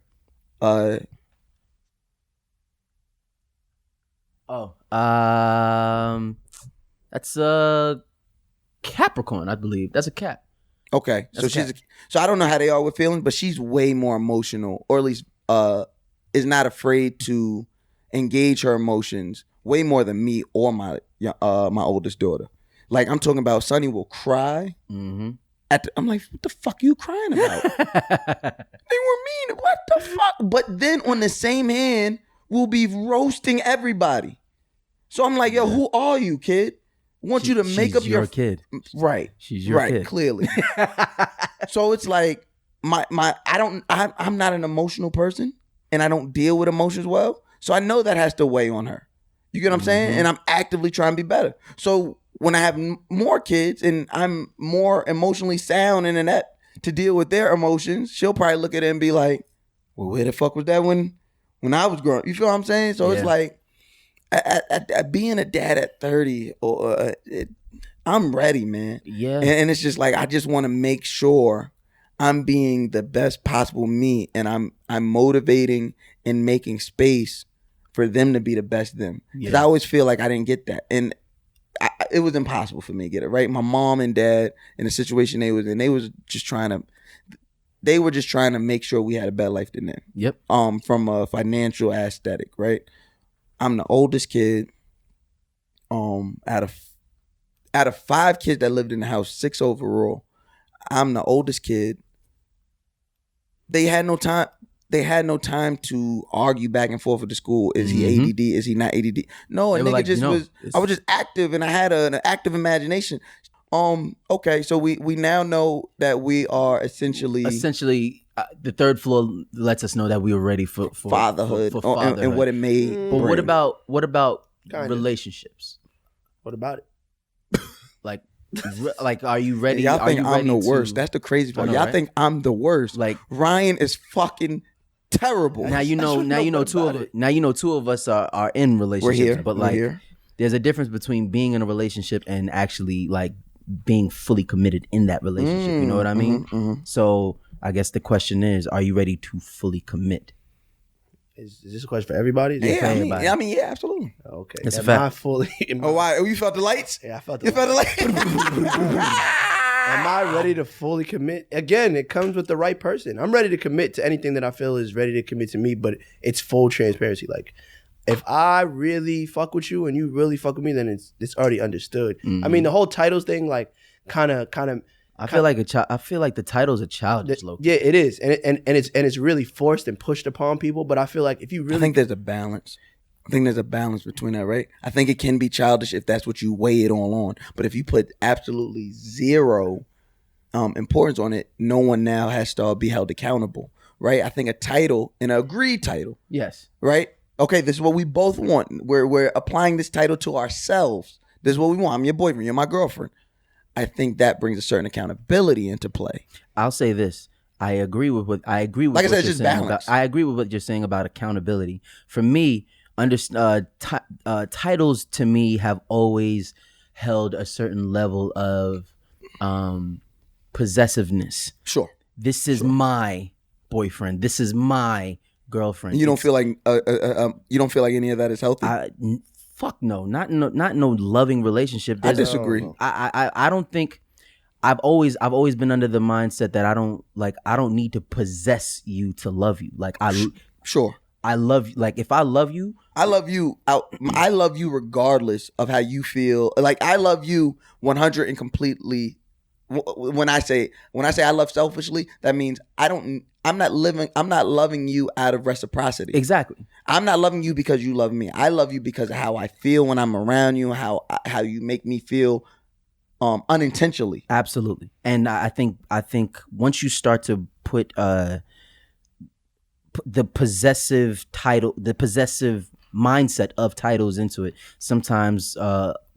That's Capricorn, I believe. That's a Cap. Okay, so That's so I don't know how they are with feelings, but she's way more emotional, or at least is not afraid to engage her emotions way more than me or my oldest daughter. Like I'm talking about, Sonny will cry. Mm-hmm. I'm like, what the fuck are you crying about? They were mean. What the fuck? But then on the same hand, we'll be roasting everybody. So I'm like, yo, who are you, kid? I want you to make up your kid. Right. She's your right, kid. clearly. So it's like I'm not an emotional person, and I don't deal with emotions well. So I know that has to weigh on her. You get what I'm saying? And I'm actively trying to be better. So when I have more kids and I'm more emotionally sound in that to deal with their emotions, she'll probably look at it and be like, well, where the fuck was that when I was growing? You feel what I'm saying? So it's like, being a dad at 30, I'm ready, man. Yeah. And it's just like, I just want to make sure I'm being the best possible me, and I'm motivating and making space for them to be the best them. Because I always feel like I didn't get that, and it was impossible for me to get it right. My mom and dad, in the situation they was in, they were just trying to make sure we had a better life than them. Yep. From a financial aesthetic, right? I'm the oldest kid. Out of 5 kids that lived in the house, 6 overall, I'm the oldest kid. They had no time. they had no time to argue back and forth with the school. Is he ADD? Is he not ADD? No, a They were nigga like, just no, was. I was just active, and I had an active imagination. Okay, so we now know that we are essentially the third floor lets us know that we were ready for fatherhood, for fatherhood. And what it made. But what bring. about Kinda. relationships? What about it? Like, are you ready? Y'all think I'm the to- worst? That's the crazy part. I know, Y'all right? think I'm the worst. Like, Ryan is fucking terrible. now you know. Now you know two of us are in relationships. We're here. But We're like, here. there's a difference between being in a relationship and actually like being fully committed in that relationship. You know what I mean? So I guess the question is, are you ready to fully commit? Is this a question for everybody? Yeah, everybody. yeah, absolutely. Okay. It's a Am fact. I fully? Oh, why? Oh, you felt the lights? Yeah, I felt You felt the lights? Am I ready to fully commit? Again, it comes with the right person. I'm ready to commit to anything that I feel is ready to commit to me, but it's full transparency. Like, if I really fuck with you and you really fuck with me, then it's already understood. I mean, the whole titles thing, like, kind of. I feel like the titles are childish, low. Yeah, it is, and it's really forced and pushed upon people. But I feel like if you really, I think there's a balance. I think there's a balance between that, right? I think it can be childish if that's what you weigh it all on. But if you put absolutely zero importance on it, no one now has to be held accountable, right? I think a title, an agreed title, Yes. right? Okay, this is what we both want. We're applying this title to ourselves. This is what we want. I'm your boyfriend. You're my girlfriend. I think that brings a certain accountability into play. I'll say this. I agree with Like I said, what it's you're just saying balance. I agree with what you're saying about accountability. For me, titles to me have always held a certain level of possessiveness. Sure. This is my boyfriend. This is my girlfriend. You don't feel like any of that is healthy? Fuck no, not no loving relationship. I disagree. I don't think. I've always been under the mindset that I don't need to possess you to love you. Like Sure. I love you. Like if I love you, I love you I love you regardless of how you feel. Like I love you 100 and completely. When I say I love selfishly, that means I'm not loving you out of reciprocity. exactly. I'm not loving you because you love me. I love you because of how I feel when I'm around you, how you make me feel unintentionally. Absolutely. And I think once you start to put the possessive mindset of titles into it, sometimes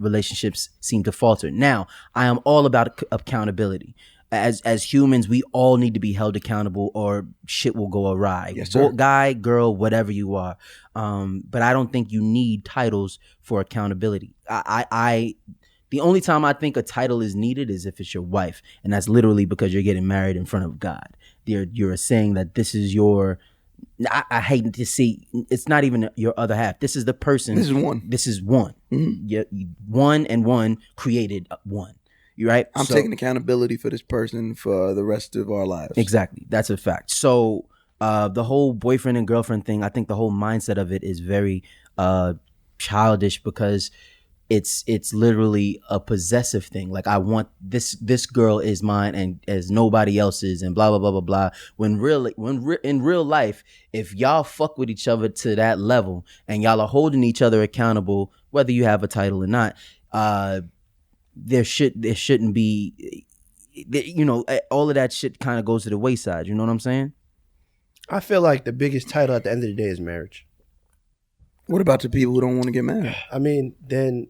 relationships seem to falter. Now, I am all about accountability. As humans, we all need to be held accountable or shit will go awry. Yes, sir. Guy, girl, whatever you are. But I don't think you need titles for accountability. The only time I think a title is needed is if it's your wife. And that's literally because you're getting married in front of God. You're saying that this is your... I hate to see, it's not even your other half. This is the person. This is one. This is one. Mm-hmm. Yeah, one and one created one. You right? I'm taking accountability for this person for the rest of our lives. Exactly. That's a fact. So the whole boyfriend and girlfriend thing, I think the whole mindset of it is very childish because it's literally a possessive thing. Like I want this girl is mine and as nobody else's and blah blah blah blah blah. When in real life, if y'all fuck with each other to that level and y'all are holding each other accountable, whether you have a title or not, there shouldn't be, all of that shit kind of goes to the wayside. You know what I'm saying? I feel like the biggest title at the end of the day is marriage. What about the people who don't want to get married? I mean, then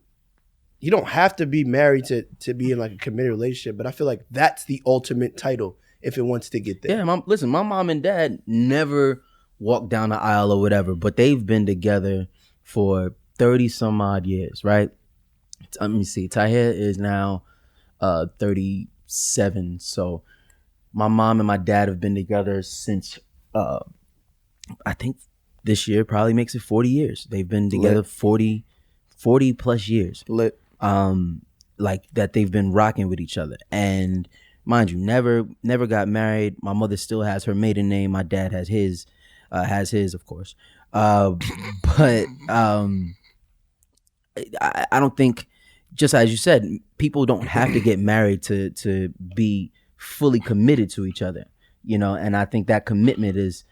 you don't have to be married to be in like a committed relationship, but I feel like that's the ultimate title if it wants to get there. Yeah, my mom and dad never walked down the aisle or whatever, but they've been together for 30 some odd years, right? Let me see. Tahir is now 37. So my mom and my dad have been together since I think this year probably makes it 40 years. They've been together 40 plus years. Lit. Like that they've been rocking with each other. And mind you, never got married. My mother still has her maiden name. My dad has his, of course. But I don't think, just as you said, people don't have to get married to be fully committed to each other, and I think that commitment is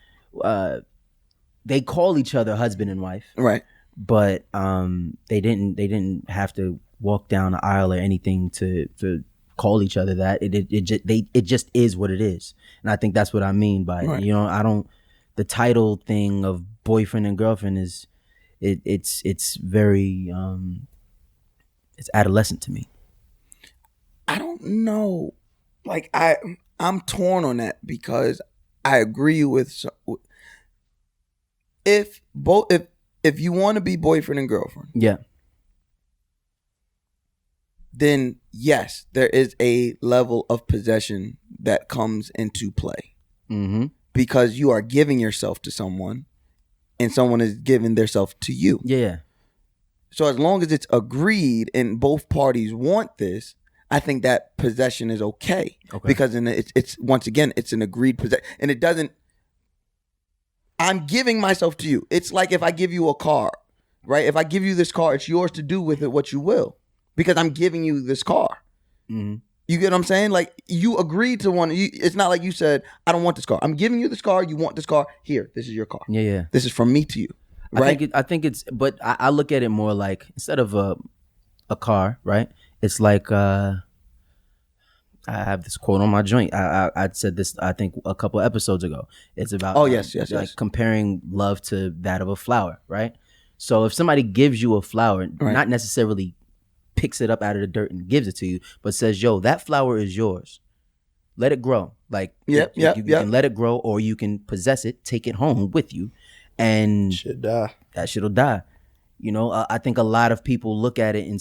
they call each other husband and wife, Right. but they didn't have to walk down the aisle or anything to call each other that. It just is what it is, and I think that's what I mean by Right. it. You know, I don't. The title thing of boyfriend and girlfriend is it's very it's adolescent to me. I don't know. Like I'm torn on that because I agree with if you want to be boyfriend and girlfriend, Yeah. then yes, there is a level of possession that comes into play Mm-hmm. because you are giving yourself to someone and someone is giving their self to you. Yeah. So as long as it's agreed and both parties want this, I think that possession is okay. Because it's once again, it's an agreed possession. And it doesn't, I'm giving myself to you. It's like if I give you a car, right? If I give you this car, it's yours to do with it what you will. Because I'm giving you this car. Mm-hmm. You get what I'm saying? Like you agreed to one. It's not like you said, I don't want this car. I'm giving you this car. You want this car. Here, this is your car. Yeah. This is from me to you. Right? I think it's, but I look at it more like instead of a car, right? It's like I have this quote on my joint. I said this I think a couple episodes ago. It's about yes. comparing love to that of a flower, right? So if somebody gives you a flower, Right. not necessarily picks it up out of the dirt and gives it to you, but says, "Yo, that flower is yours. Let it grow." Like you can let it grow, or you can possess it, take it home with you, and that shit'll die. You know, I think a lot of people look at it in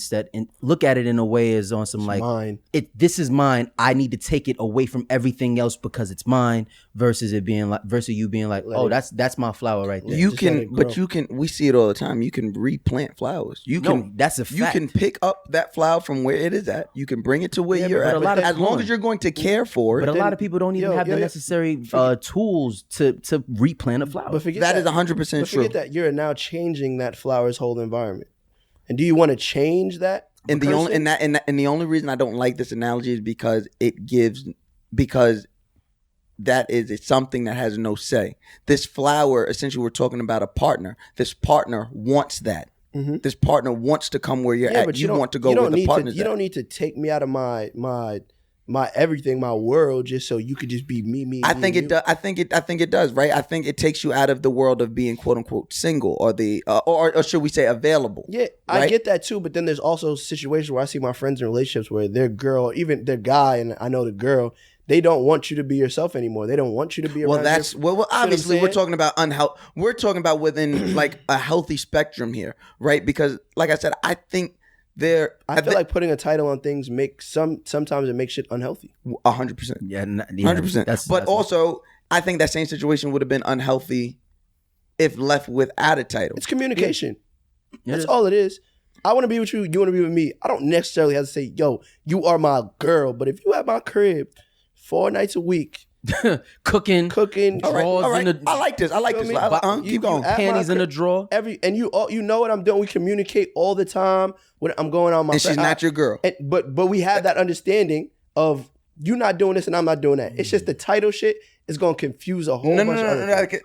a way as on some like, mine. This is mine. I need to take it away from everything else because it's mine. Versus you being like, oh, that's my flower right there. We see it all the time. You can replant flowers. That's a fact. You can pick up that flower from where it is at. You can bring it to where you're at. As long as you're going to care for it. But a lot of people don't even have the necessary tools to replant a flower. But forget that is 100% true. Forget that you're now changing that flower's whole environment. And do you want to change that? And the only reason I don't like this analogy is because that is something that has no say. This flower, essentially, we're talking about a partner. This partner wants that. Mm-hmm. This partner wants to come where you're at. But you want to go where the partner's at. You don't need to take me out of my everything, my world, just so you could just be me. I think it does. I think it does. Right. I think it takes you out of the world of being quote unquote single or or should we say available. Yeah, right? I get that too. But then there's also situations where I see my friends in relationships where their girl, even their guy, and I know the girl, they don't want you to be yourself anymore. They don't want you to be around. Well, obviously we're talking about we're talking about within like a healthy spectrum here, right? Because like I said, I think I feel like putting a title on things sometimes it makes shit unhealthy. 100%. Yeah, 100%. But also, I think that same situation would have been unhealthy if left without a title. It's communication. Yeah. That's all it is. I want to be with you. You want to be with me. I don't necessarily have to say, yo, you are my girl. But if you at my crib 4 nights a week, cooking, drawers all right. I like this. Keep going. Panties in the drawer. And you know what I'm doing. We communicate all the time. When I'm going on my and she's not your girl. But we have that understanding of you not doing this and I'm not doing that. It's just the title shit is going to confuse a whole bunch of other things.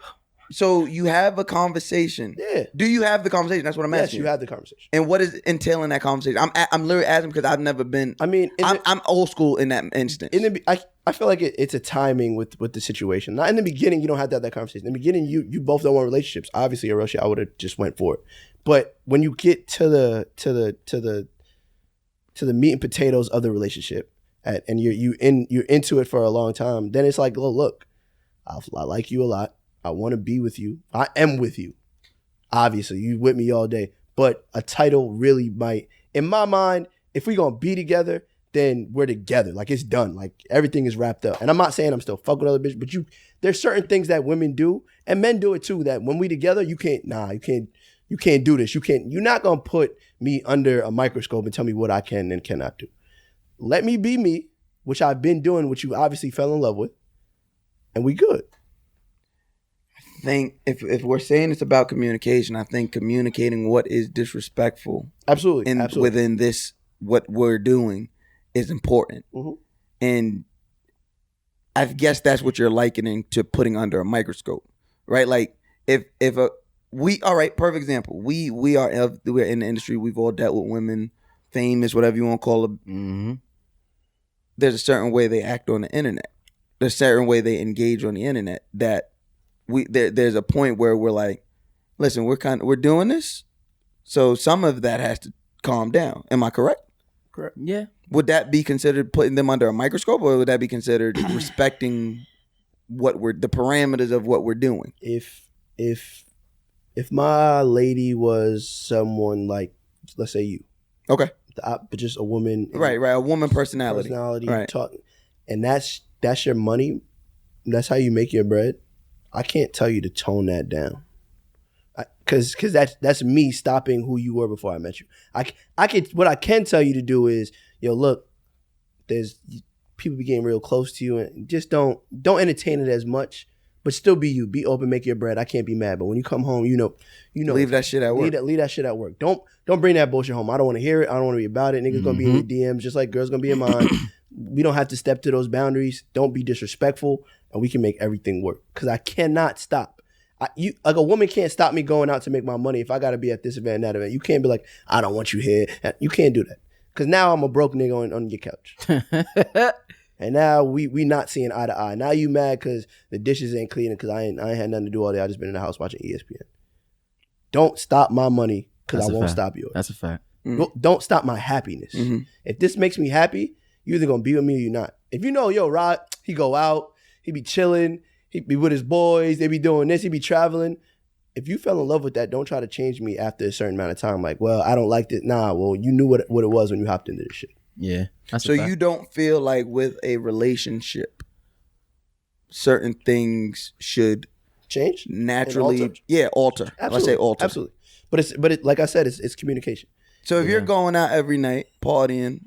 So you have a conversation. Yeah. Do you have the conversation? That's what I'm asking. Yes, you have the conversation. And what is entailing that conversation? I'm literally asking because I've never been. I mean, I'm old school in that instance. I feel like it's a timing with the situation. Not in the beginning, you don't have to have that conversation. In the beginning, you both don't want relationships. Obviously, or else I would have just went for it. But when you get to the meat and potatoes of the relationship, and you're into it for a long time, then it's like, look, I like you a lot. I want to be with you. I am with you. Obviously, you with me all day. But a title really might, in my mind, if we gonna be together, then we're together. Like it's done. Like everything is wrapped up. And I'm not saying I'm still fucking with other bitches, but there's certain things that women do, and men do it too, that when we together, you can't do this. You're not gonna put me under a microscope and tell me what I can and cannot do. Let me be me, which I've been doing, which you obviously fell in love with, and we good. I think if we're saying it's about communication, I think communicating what is disrespectful, absolutely, within this what we're doing is important. Mm-hmm. And I guess that's what you're likening to putting under a microscope. right? Like all right, perfect example. We're in the industry. We've all dealt with women, famous, whatever you want to call them. Mm-hmm. There's a certain way they act on the internet. There's a certain way they engage on the internet that there's a point where we're like, listen, we're doing this, so some of that has to calm down. Am I correct? Correct. Yeah. Would that be considered putting them under a microscope, or would that be considered respecting the parameters of what we're doing? If my lady was someone like, let's say you, Okay, but just a woman, right, a woman personality, right. talking, and that's your money, that's how you make your bread. I can't tell you to tone that down, because that's me stopping who you were before I met you. What I can tell you to do is, yo, look, there's people be getting real close to you, and just don't entertain it as much, but still be you. Be open, make your bread. I can't be mad, but when you come home, you know, leave that shit at work. Leave that shit at work. Don't bring that bullshit home. I don't want to hear it. I don't want to be about it. Niggas gonna be in your DMs just like girls gonna be in mine. We don't have to step to those boundaries. Don't be disrespectful, and we can make everything work. Because I cannot stop. Like a woman can't stop me going out to make my money if I gotta be at this event and that event. You can't be like, I don't want you here. You can't do that. Because now I'm a broke nigga on your couch. And now we not seeing eye to eye. Now you mad because the dishes ain't cleaning because I ain't had nothing to do all day. I just been in the house watching ESPN. Don't stop my money because I won't stop yours. That's a fact. Don't stop my happiness. Mm-hmm. If this makes me happy, you either gonna be with me or you're not. If you know, yo, Rod, he go out, he be chilling, he be with his boys, they be doing this, he be traveling. If you fell in love with that, don't try to change me after a certain amount of time. Like, well, I don't like this. Nah, well, you knew what it was when you hopped into this shit. Yeah. So you don't feel like with a relationship, certain things should change naturally, alter. Alter. Absolutely. Let's say alter. Absolutely. But it, like I said, it's communication. So if you're going out every night partying,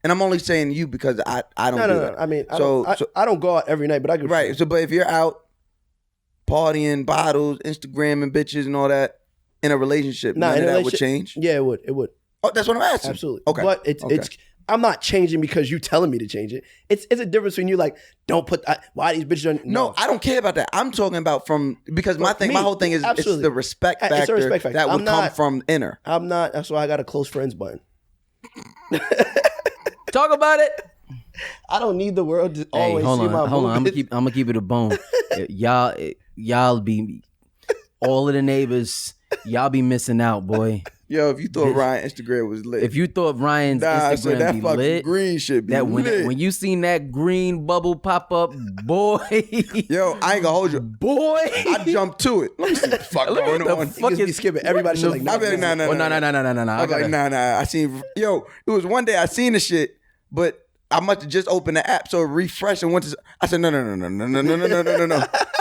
and I'm only saying you because I don't do that. I mean, I don't go out every night, but I could. Right. So, but if you're out partying, bottles, Instagram and bitches and all that in a relationship, none of that would change? Yeah, it would. It would. Oh, that's what I'm asking. Absolutely. Okay. But it's I'm not changing because you telling me to change it. It's a difference when you like, don't put why these bitches on. No, I don't care about that. I'm talking about because my whole thing is it's the respect factor, it's a respect factor. That would come from inner. I'm not. That's why I got a close friends button. Talk about it. I don't need the world to always see my movements. Hold on. I'm gonna keep it a bone. Y'all be all of the neighbors. Y'all be missing out, boy. Yo, if you thought Ryan's Instagram was lit. If you thought Ryan's Instagram that be fucking lit, green shit be lit. When you seen that green bubble pop up, boy. Yo, I ain't gonna hold you. Boy. I jumped to it. Let me see what the fuck going on. Fuck is skipping. Everybody should like, no. I was like, nah. I seen, it was one day I seen the shit, but I must have just opened the app, so it refreshed and went to. I said, no.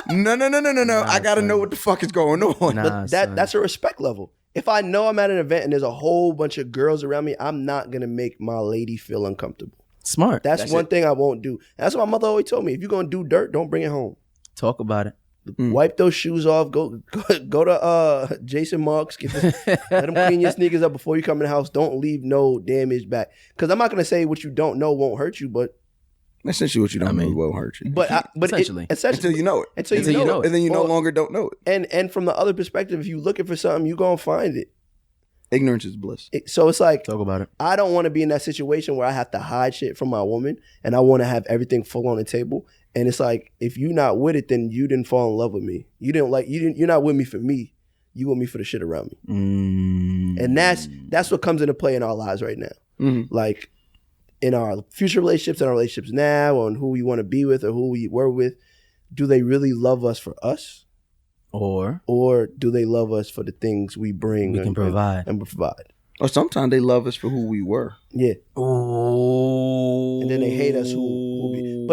I gotta know what the fuck is going on. But that's a respect level. If I know I'm at an event and there's a whole bunch of girls around me, I'm not gonna make my lady feel uncomfortable. Smart. That's one thing I won't do. That's what my mother always told me. If you're gonna do dirt, don't bring it home. Talk about it. Wipe those shoes off. Go to Jason Marks. Let them clean your sneakers up before you come in the house. Don't leave no damage back. Because I'm not gonna say what you don't know won't hurt you, but essentially what you don't know will hurt you. But essentially until you know it. Until you know it. And then you no longer don't know it. And from the other perspective, if you're looking for something, you're gonna find it. Ignorance is bliss. So it's like, talk about it. I don't want to be in that situation where I have to hide shit from my woman, and I want to have everything full on the table. And it's like, if you're not with it, then you didn't fall in love with me. You're not with me for me. You with me for the shit around me. And that's what comes into play in our lives right now. Mm-hmm. Like in our future relationships and our relationships now, on who we want to be with or who we were with, do they really love us for us? Or do they love us for the things we bring and provide? Or sometimes they love us for who we were. Yeah. Oh. And then they hate us who we.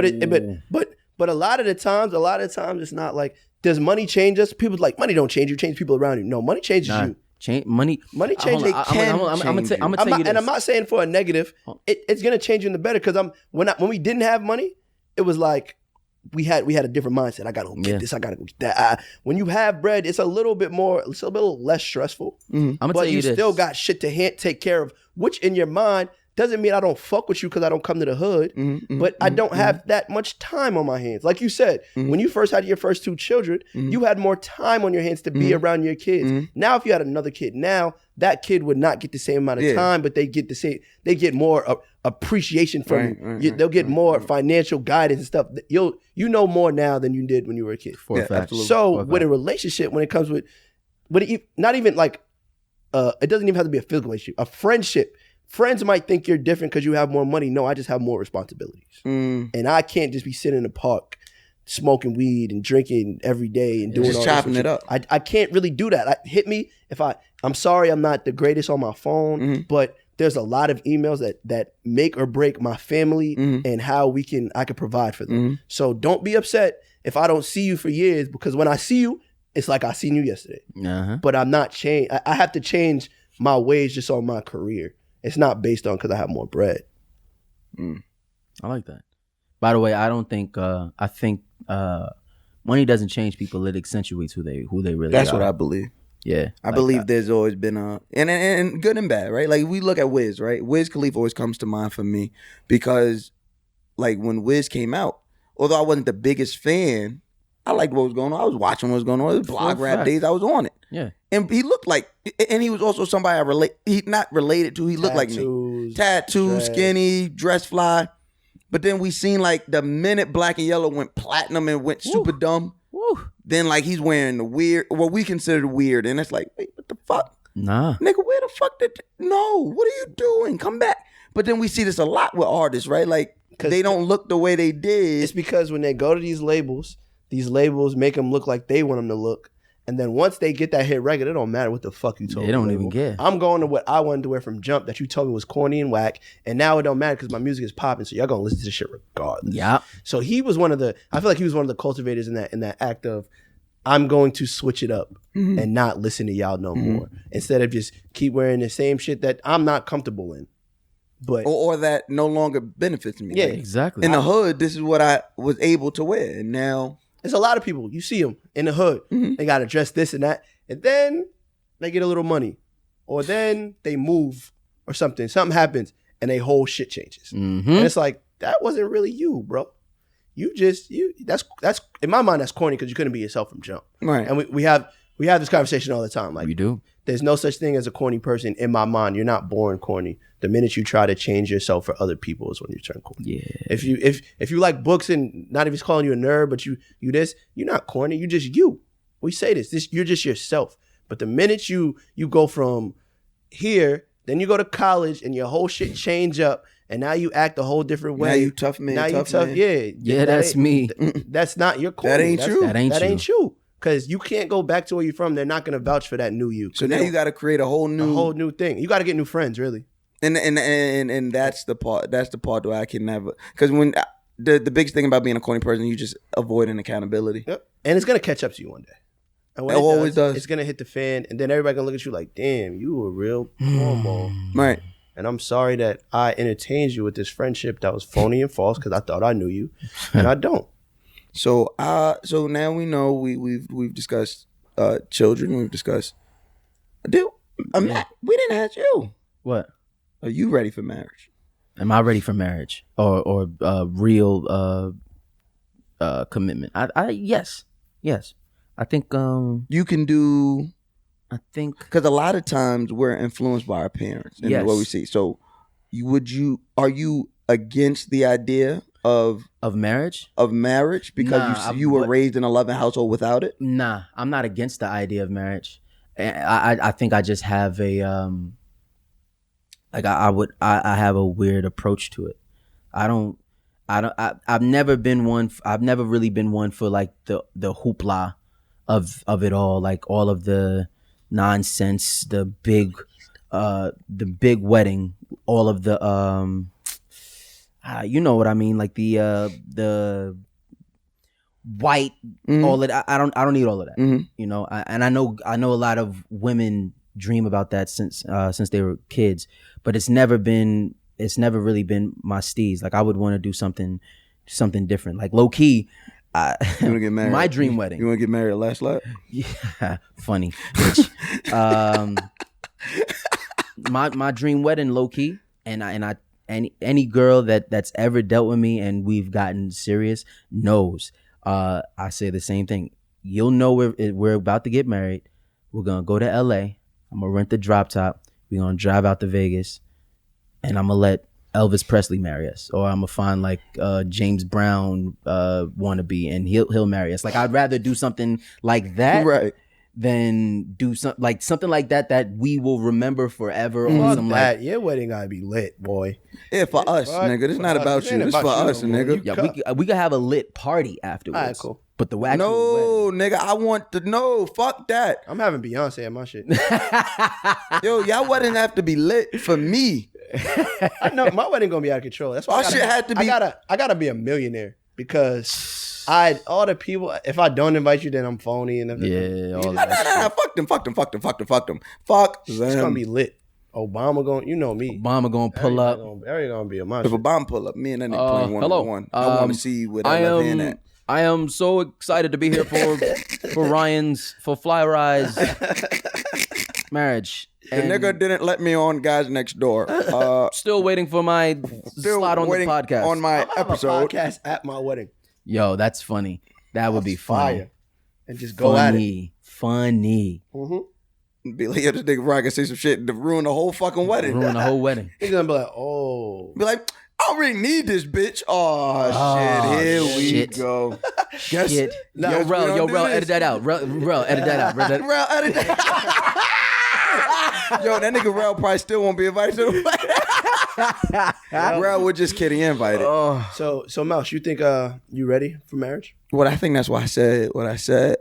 But a lot of the times it's not like, does money change us? People's like, money don't change you, change people around you. No, money changes you. Money changes. I'm gonna tell you this. And I'm not saying for a negative. It's gonna change you in the better, because when we didn't have money, it was like we had a different mindset. I gotta go get this. I gotta go get that. When you have bread, it's a little bit less stressful. I'm gonna but tell you this. Still got shit to take care of. Which in your mind, doesn't mean I don't fuck with you because I don't come to the hood, but I don't have that much time on my hands. Like you said, when you first had your first 2 children, you had more time on your hands to be around your kids. Now, if you had another kid now, that kid would not get the same amount of time, but they get more appreciation from you. They'll get more financial guidance and stuff. You know more now than you did when you were a kid. For a fact. So with a relationship, when it comes with not even like, it doesn't even have to be a physical relationship, a friendship. Friends might think you're different because you have more money. No, I just have more responsibilities. And I can't just be sitting in the park smoking weed and drinking every day and doing just all chopping this it up. I can't really do that. Hit me if I'm sorry I'm not the greatest on my phone, but there's a lot of emails that make or break my family and how I can provide for them. So don't be upset if I don't see you for years, because when I see you, it's like I seen you yesterday. But I'm not changed. I have to change my ways just on my career. It's not based on because I have more bread. I like that. By the way, I don't think I think money doesn't change people. It accentuates who they really That's are. what I believe. Yeah, I believe there's always been and good and bad, right? Like we look at Wiz, right? Wiz Khalifa always comes to mind for me because like when Wiz came out, although I wasn't the biggest fan, I liked what was going on. I was watching what was going on. It was blog rap days. I was on it. Yeah. And he looked like, and he was also somebody he not related to. He looked like me. Tattoos, skinny, dress fly. But then we seen like the minute Black and Yellow went platinum and went super dumb, then like he's wearing the weird, what we considered weird. And it's like, wait, what the fuck? Nah. Nigga, where the fuck no, what are you doing? Come back. But then we see this a lot with artists, right? Like they don't look the way they did. It's because when they go to these labels make them look like they want them to look. And then once they get that hit record, it don't matter what the fuck you told me. They don't even care. I'm going to what I wanted to wear from Jump that you told me was corny and whack. And now it don't matter because my music is popping. So y'all going to listen to this shit regardless. Yeah. So he was I feel like he was one of the cultivators in that act of, I'm going to switch it up and not listen to y'all no more. Instead of just keep wearing the same shit that I'm not comfortable in. But or that no longer benefits me. Yeah, like, exactly. In the hood, this is what I was able to wear. And now there's a lot of people, you see them in the hood, they got to dress this and that, and then they get a little money, or then they move or something happens, and their whole shit changes. And it's like, that wasn't really you, bro. That's in my mind, that's corny because you couldn't be yourself from jump. Right. And we have this conversation all the time. Like, We do. There's no such thing as a corny person in my mind. You're not born corny. The minute you try to change yourself for other people is when you turn corny. Yeah. If you like books and not even calling you a nerd, but you're not corny. You just you. We say this. You're just yourself. But the minute you go from here, then you go to college and your whole shit change up, and now you act a whole different way. Now you tough man. Now tough you tough. man. Yeah. That's me. That's not your corny. That ain't true. That ain't you. Because you can't go back to where you're from. They're not going to vouch for that new you. So now you got to create a whole new thing. You got to get new friends, really. And that's the part. That's the part where I can never. Because when the biggest thing about being a corny person, you just avoid an accountability. Yep. And it's going to catch up to you one day. And when It always does. It's going to hit the fan, and then everybody going to look at you like, damn, you a real normal. Right. And I'm sorry that I entertained you with this friendship that was phony and false because I thought I knew you, and I don't. So now we know we've discussed children. We've discussed. We didn't ask you. What? Are you ready for marriage? Am I ready for marriage or real commitment? Yes. I think You can do. I think Because a lot of times we're influenced by our parents and Yes. what we see. So, are you against the idea of marriage? because you were raised in a loving household without it? Nah, I'm not against the idea of marriage. I think I just have a I have a weird approach to it. I've never really been one for like the hoopla of it all, like all of the nonsense, the big wedding, all of the you know what I mean, like the white, all of that. I don't need all of that, you know. And I know a lot of women dream about that since they were kids, but it's never really been my steez. Like I would want to do something different, like low key. You want to get married? My dream wedding. You want to get married at last lap? Yeah, funny. My dream wedding, low key, any girl that's ever dealt with me and we've gotten serious knows. I say the same thing. You'll know we're about to get married. We're gonna go to LA. I'm gonna rent the drop top. We're gonna drive out to Vegas, and I'm gonna let Elvis Presley marry us, or I'm gonna find like James Brown wannabe, and he'll marry us. Like I'd rather do something like that, Right. than do something like that we will remember forever. Or Fuck some that. Your wedding gotta be lit, boy. Yeah, for us, Fuck, nigga. It's for not us. about It you. ain't It's for about you us, no more. nigga. yeah, we could have a lit party afterwards. Alright, cool. But the actual No, wedding. nigga, I want to know. Fuck that. I'm having Beyonce at my shit. Yo, y'all wedding have to be lit for me. I know my wedding gonna be out of control. That's why Our shit had to be- I gotta be a millionaire because all the people. If I don't invite you, then I'm phony and everything. Yeah, all Nah, that. nah, nah, fuck them. Fuck It's gonna them. be lit. Obama going, you know me. Obama gonna pull up. Everything gonna be a If monster. Obama pull up, me and that nigga playing Hello. one-on-one. I want to see where I that left hand am. at. I am so excited to be here for Flyry's marriage. The nigga didn't let me on Guys Next Door. Still waiting for my Still slot on the waiting podcast. on my I'm gonna have a episode. podcast at my wedding. Yo, that's funny. That would be funny. Fire. And just go at it. Funny. Be like, yo, this nigga Ryan can say some shit to ruin the whole fucking wedding. Ruin the whole wedding. He's gonna be like, oh. Be like, I don't really need this bitch. Oh, Oh, shit, here we shit. go. Guess, Shit. Nah, Yo, we don't Rel, do edit this. that out. Rel, edit that out. Rel, edit that. Yo, that nigga Rel probably still won't be invited to the wedding. Rel, we're just kidding. He invited. So Mouse, you think you ready for marriage? What I think that's why I said what I said.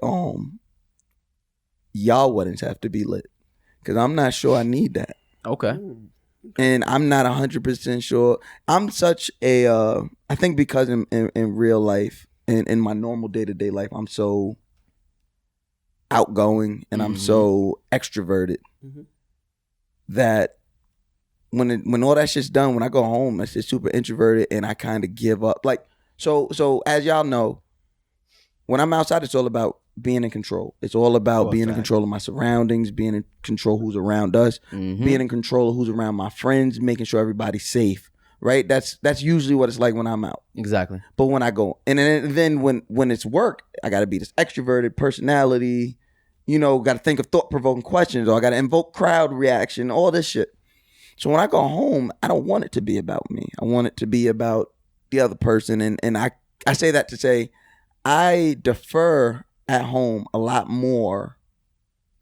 Y'all weddings have to be lit, because I'm not sure I need that, Okay. and I'm not 100% sure. I'm such a. I think because in real life, in my normal day-to-day life, I'm so outgoing and I'm so extroverted that when all that shit's done, when I go home, it's just super introverted and I kind of give up. Like so as y'all know, when I'm outside, it's all about being in control. It's all about being in control of my surroundings, being in control of who's around us, being in control of who's around my friends, making sure everybody's safe. Right? That's usually what it's like when I'm out. Exactly. But when I go, and then when it's work, I got to be this extroverted personality. You know, got to think of thought-provoking questions, or I got to invoke crowd reaction, all this shit. So when I go home, I don't want it to be about me. I want it to be about the other person. And I say that to say I defer at home a lot more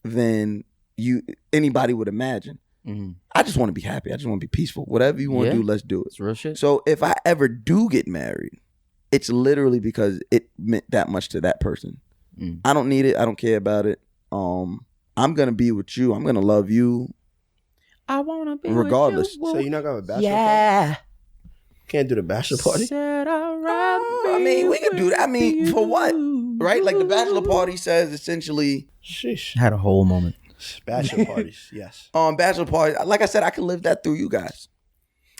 than anybody would imagine. I just want to be happy. I just want to be peaceful. Whatever you want to do, let's do it. It's real shit. So if I ever do get married, it's literally because it meant that much to that person. I don't need it. I don't care about it. I'm gonna be with you. I'm gonna love you. I wanna be regardless. with you. So you're not gonna have a bachelor party? Yeah. Can't do the bachelor party? I mean, we could do that. I mean, for what? Right? Like the bachelor party says essentially. Sheesh. Had a whole moment. Bachelor parties, yes. Bachelor party. Like I said, I can live that through you guys.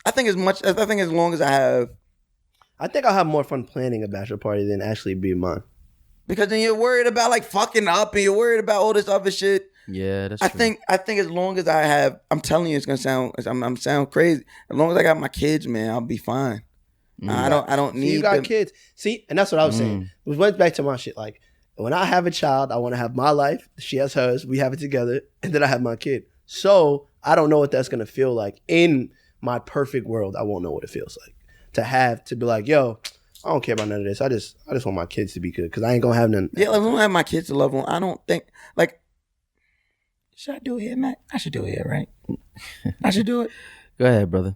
I think as long as I have. I think I'll have more fun planning a bachelor party than actually being mine. Because then you're worried about like fucking up and you're worried about all this other shit. Yeah, that's I true. think as long as I have, I'm telling you, it's gonna sound, I'm sound crazy. As long as I got my kids, man, I'll be fine. I don't need. See, you got them. kids. See, and that's what I was saying. We went back to my shit. Like when I have a child, I want to have my life. She has hers. We have it together, and then I have my kid. So I don't know what that's gonna feel like in my perfect world. I won't know what it feels like to be like, yo, I don't care about none of this. I just want my kids to be good because I ain't gonna have none. Yeah, like, I don't have my kids to love on. I don't think like. Should I do it here, Matt? I should do it here, right? I should do it. Go ahead, brother.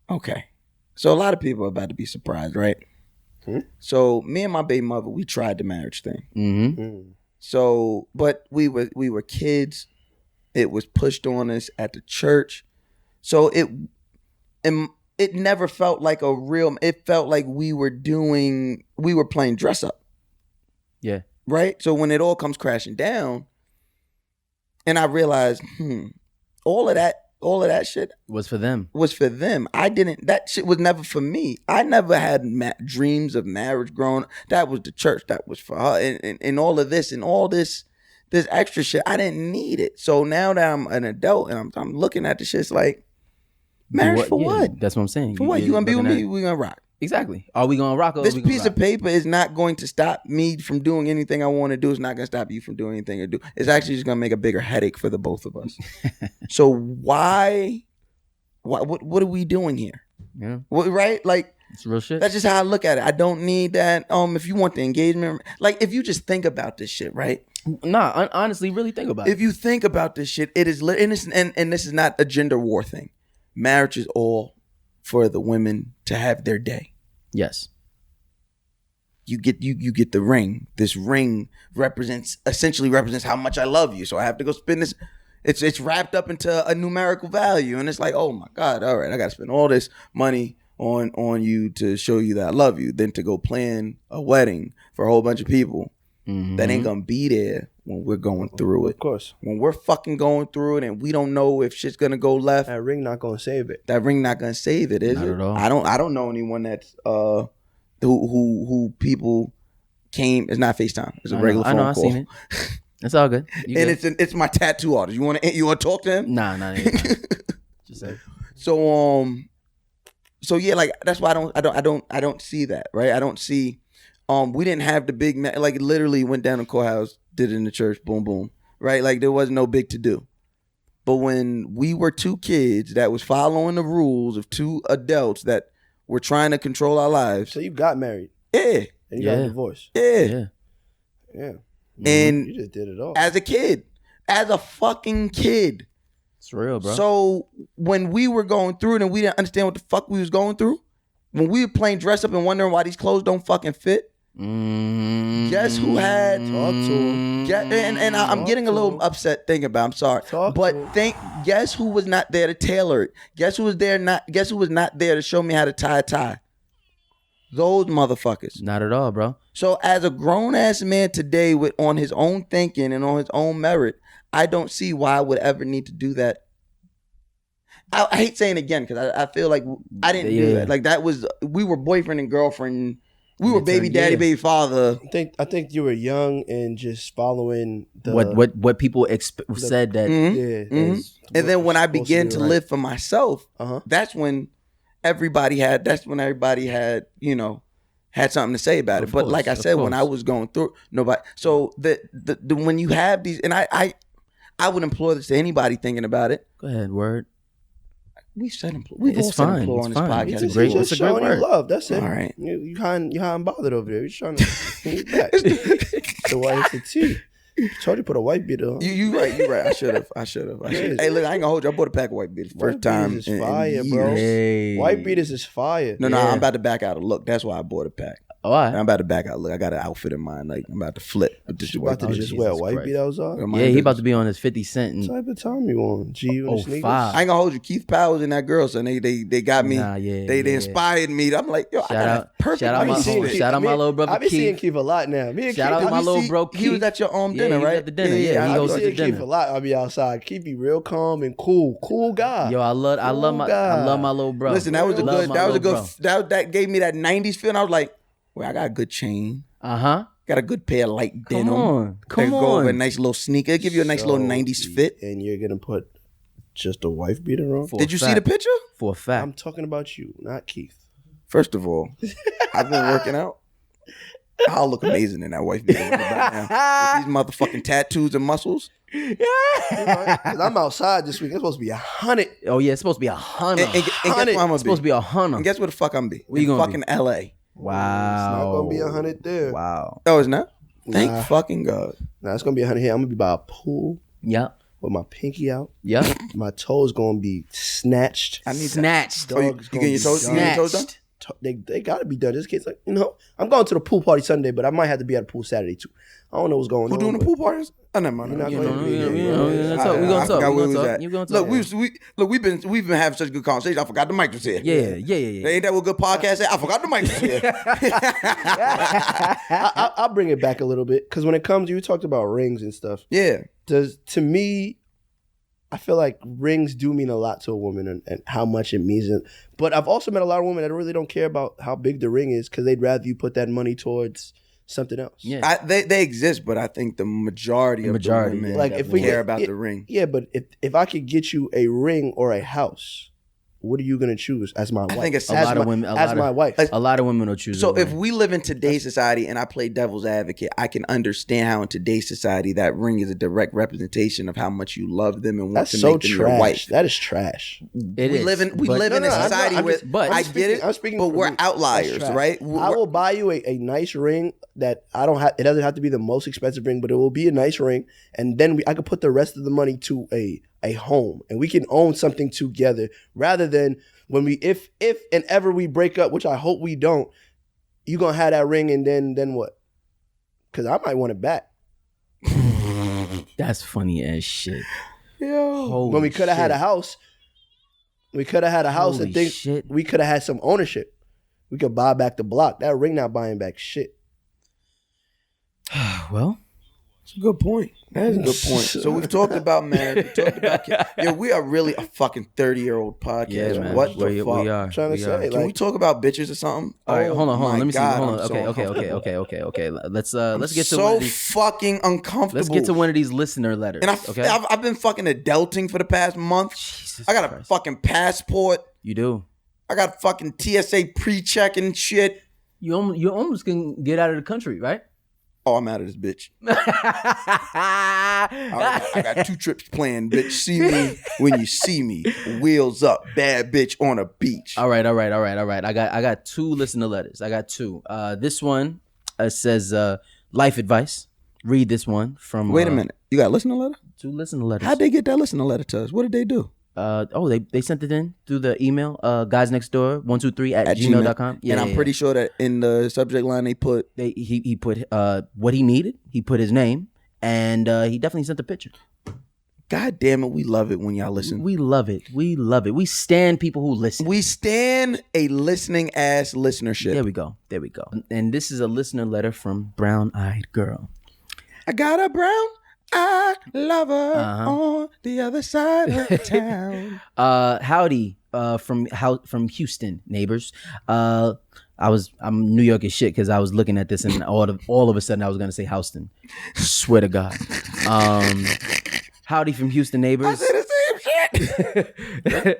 Okay. So a lot of people are about to be surprised, right? So me and my baby mother, we tried the marriage thing. So, but we were kids. It was pushed on us at the church. So it never felt like a real. It felt like we were playing dress up. Yeah. Right. So when it all comes crashing down, and I realized, all of that shit Was for them. was for them. That shit was never for me. I never had dreams of marriage growing up. That was the church. That was for her. And all of this and all this extra shit, I didn't need it. So now that I'm an adult and I'm looking at the shit, it's like, Marriage for Yeah, what? That's what I'm saying. For what? You gonna be with looking me? We gonna rock. at- Exactly. Are we gonna rock? Or This we gonna piece rock? of paper is not going to stop me from doing anything I want to do. It's not going to stop you from doing anything to do. It's actually just going to make a bigger headache for the both of us. So why? What are we doing here? Yeah, Right? Like it's real shit. that's just how I look at it. I don't need that. If you want the engagement, like if you just think about this shit, right? Nah, honestly, really think about it. If you think about this shit, it is and this is not a gender war thing. Marriage is all for the women to have their day. Yes. You get the ring. This ring essentially represents how much I love you. So I have to go spend this. It's wrapped up into a numerical value, and it's like, oh my God, all right, I got to spend all this money on you to show you that I love you. Then to go plan a wedding for a whole bunch of people that ain't gonna be there when we're going through it. Of course. When we're fucking going through it, and we don't know if shit's gonna go left. That ring not gonna save it. That ring not gonna save it, is Not it? at all. I don't know anyone that's who people came. It's not FaceTime. It's a regular phone call. I seen it. It's all good. You And good. it's my tattoo artist. You want to talk to him? Nah. Just say. So yeah, like that's why I don't see that, right? I don't see. We didn't have the big like literally went down to courthouse, did it in the church, boom boom, right? Like there was no big to do. But when we were two kids that was following the rules of two adults that were trying to control our lives, So you got married yeah, and you got divorced. yeah. Yeah. And You just did it all. as a fucking kid. It's real, bro. So when we were going through it and we didn't understand what the fuck we was going through, when we were playing dress up and wondering why these clothes don't fucking fit, guess who had Talk to him. and I'm getting a little upset thinking about it, I'm sorry. Talk to him. Guess who was not there to tailor it? Guess who was not there to show me how to tie a tie? Those motherfuckers. Not at all, bro. So as a grown ass man today on his own thinking and on his own merit, I don't see why I would ever need to do that. I hate saying again because I feel like I didn't do that. Like we were boyfriend and girlfriend. We were baby daddy, baby father. I think you were young and just following the What people said that And then when I began to live for myself, Uh-huh. that's when everybody had had something to say about it. But like I said, when I was going through, nobody. So the when you have these, and I would implore this to anybody thinking about it. Go ahead, word. We've said we've It's all said fine. implore It's on this fine. podcast. It's a Just great- it's a great showing you word. love. That's it. All right. You hiding bothered over there. You're trying to bring it back. The white the tea. Told you put a white beater on. You right. I should have. Hey, look, I ain't gonna hold you. I bought a pack of white beaters first White time beaters is in fire, years. bro. Hey. White beaters is fire. No, I'm about to back out a look. That's why I bought a pack. All right. I'm about to back out. Look, I got an outfit in mind. Like I'm about to flip. With this You about to white just beaters. wear a Jesus white Christ. beater outside? My Yeah, he about business. to be on his 50 Cent. What And, type of time you on? G you and sneakers? 05. I ain't gonna hold you. Keith Powers and that girl, son. They got me. Nah, yeah, they yeah. inspired me. I'm like, yo, I got a perfect. shout out my white home- fit. shout out my little brother I be seeing Keith. Keith a lot now. Me and Shout out Keith, my Did you little see- bro He was Keith. at your Yeah, dinner, he was right? at the dinner, yeah. He I be hosted the seeing dinner. Keith a lot. I be outside. Keith be real calm and cool guy. Yo, I love my little bro. Listen, that was a Love good. my That was a little good. That gave me that '90s feel. And I was like, well, I got a good chain. bro. Uh-huh. Got a good pair of light Come denim. on. That Come go over a on. nice little sneaker. Give you a nice little '90s fit. And you're gonna put just a wife beater on? Did you see the picture? For a fact. I'm talking about you, not Keith. First of all, I've been working out. I'll look amazing in that wife beater right now. With these motherfucking tattoos and muscles. Cause I'm outside this week. It's supposed to be 100. Oh, yeah, it's supposed to be 100. And guess where I'm gonna It's supposed to be 100. And guess where the fuck I'm be? Where you In gonna fucking LA. Wow. It's not gonna be 100 there. Wow. Oh, it's not? Thank Nah. fucking God. Nah, it's gonna be 100 here. I'm gonna be by a pool Yep. with my pinky out. Yep. My toes gonna be snatched. I need Snatched. Oh, you getting your toes? You getting your toes done? Snatched. They gotta be done. This kid's like, I'm going to the pool party Sunday, but I might have to be at the pool Saturday too. I don't know what's going Who on. doing the but pool parties? Oh, never mind. You're not You gonna know, be you there. know, you know, we gonna talk. We I gonna forgot talk. where We we gonna was talk. at. You gonna talk. Look, we've been having such good conversation. I forgot the mic was here. Yeah. Ain't that what good podcast is? I forgot the mic was here. I'll bring it back a little bit because when it comes, you talked about rings and stuff. Yeah. To me, I feel like rings do mean a lot to a woman and how much it means. But I've also met a lot of women that really don't care about how big the ring is because they'd rather you put that money towards something else. Yeah. They exist, but I think the majority of the women Like if we care about the ring. Yeah, but if I could get you a ring or a house, what are you gonna choose as my wife? think it's a lot of women. my wife. A lot of women will choose. So a if ring. we live in today's society and I play devil's advocate, I can understand how in today's society that ring is a direct representation of how much you love them and want That's to so make them your trash. wife. That is trash. It We is, live in but- a society I'm where just- but- I I'm get speaking- it, I'm speaking but for we're me. outliers, That's trash. right? I will buy you a nice ring that I don't have. It doesn't have to be the most expensive ring, but it will be a nice ring, and then I could put the rest of the money to a home, and we can own something together, rather than when we if and ever we break up, which I hope we don't. You gonna have that ring, and then what? Because I might want it back. That's funny as shit. Yo. When we could have had a house, we could have had a house Holy and things. shit. We could have had some ownership. We could buy back the block. That ring not buying back shit. Well, That's a good point. That is a good point. So we've talked about marriage. We talked about kids. Yo, we are really a fucking 30-year-old podcast. yeah, man. What the we, fuck? we are. I'm trying to we say, are. like, Can we talk about bitches or something? All right, hold on. my Let me see. God, Hold on. I'm so Okay. Let's get to so one of these. fucking uncomfortable. Let's get to one of these listener letters. And okay. I've been fucking adulting for the past month. Jesus I got a Christ. fucking passport. You do. I got fucking TSA pre-check and shit. You almost can get out of the country, right? Oh, I'm out of this bitch. I got 2 trips planned, bitch. See me when you see me. Wheels up, bad bitch on a beach. All right. I got 2 listener letters. I got 2. This one says life advice. Read this one from. Wait a minute. You got a listener letter? 2 listener letters. How'd they get that listener letter to us? What did they do? They sent it in through the email guysnextdoor123 at At gmail.com. and I'm pretty sure that in the subject line they put. He put what he needed. He put his name, and he definitely sent a picture. God damn it, we love it when y'all listen. We love it. We stand people who listen. We stand a listening ass listenership. There we go. And this is a listener letter from Brown Eyed Girl. I got a brown eye lover Uh-huh. on the other side of town. Howdy from Houston, neighbors. I'm New York as shit because I was looking at this and all of a sudden I was gonna say Houston. Swear to God. Howdy from Houston, I neighbors. said the same shit.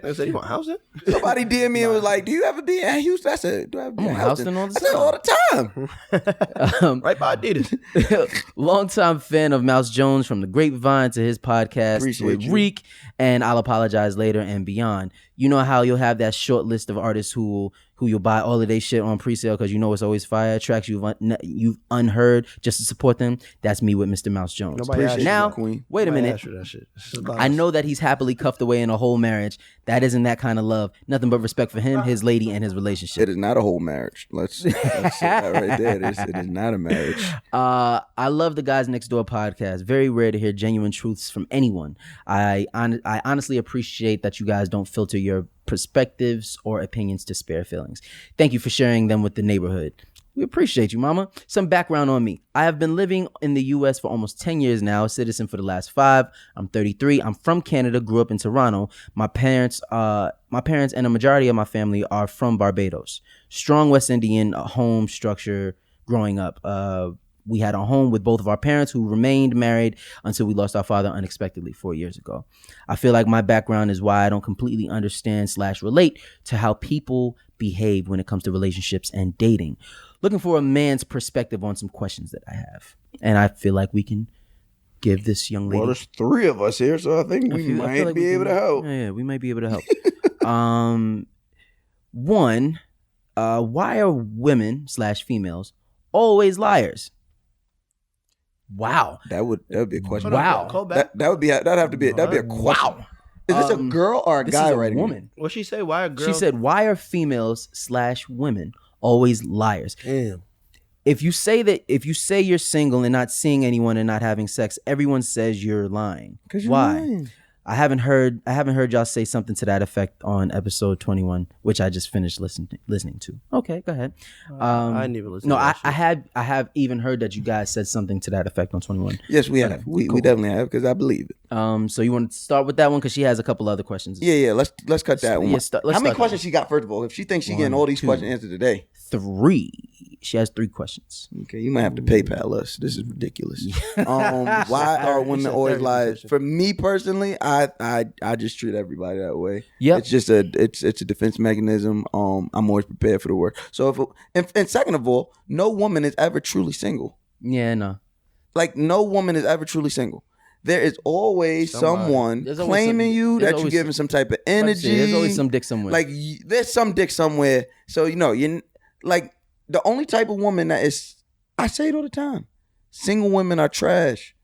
I said, you want housing? Somebody DM me and was like, "Do you ever be in Houston?" I said, "Do I ever be I'm in in Houston?" Houston all the I said, "All the time." Right by Adidas. Longtime fan of Mouse Jones from the Grapevine to his podcast Appreciate with you. Reek and I'll Apologize Later and beyond. You know how you'll have that short list of artists who you'll buy all of their shit on pre-sale because you know it's always fire, tracks you've unheard just to support them. That's me with Mr. Mouse Jones. Nobody asked you, Now, Queen. wait a minute. That shit. This is about I us. know that he's happily cuffed away in a whole marriage. That isn't that kind of love. Nothing but respect for him, his lady, and his relationship. It is not a whole marriage. Let's say that right there. It is not a marriage. I love the Guys Next Door podcast. Very rare to hear genuine truths from anyone. I honestly appreciate that you guys don't filter your perspectives or opinions to spare feelings. Thank you for sharing them with the neighborhood. We appreciate you, mama. Some background on me. I have been living in the U.S. for almost 10 years now, a citizen for the last 5. I'm 33. I'm from Canada, grew up in Toronto. My parents and a majority of my family are from Barbados. Strong West Indian home structure growing up. We had a home with both of our parents who remained married until we lost our father unexpectedly 4 years ago. I feel like my background is why I don't completely understand / relate to how people behave when it comes to relationships and dating. Looking for a man's perspective on some questions that I have. And I feel like we can give this young lady... Well, there's 3 of us here, so I think we I feel might like be we able can- to help. Yeah, we might be able to help. One, why are women / females always liars? Wow. That would be a question. Wow. Call back. That'd have to be a question. Wow. Is this a girl or a This guy is a writing? woman. What she say? Why a girl? She said, why are females / women always liars? Damn. If you say you're single and not seeing anyone and not having sex, everyone says you're lying. 'Cause you're Why? lying. I haven't heard y'all say something to that effect on episode 21, which I just finished listening to. Okay, go ahead. I didn't even listen No, to that I have even heard that you guys said something to that effect on 21. Yes, we have. We definitely have because I believe it. So you want to start with that one because she has a couple other questions. Yeah. Let's cut that one. Yeah, let's How many start questions she got? First of all, if she thinks she getting all these questions answered today, 3. She has 3 questions. Okay, you might have to PayPal us. This is ridiculous. Why are women always lie? For me personally, I just treat everybody that way. Yep. It's just a defense mechanism. I'm always prepared for the worst. So and second of all, no woman is ever truly single. Yeah, no. Like no woman is ever truly single. There is always someone claiming you that you're giving some type of energy. There's always some dick somewhere. Like there's some dick somewhere. So you like the only type of woman that is. I say it all the time. Single women are trash.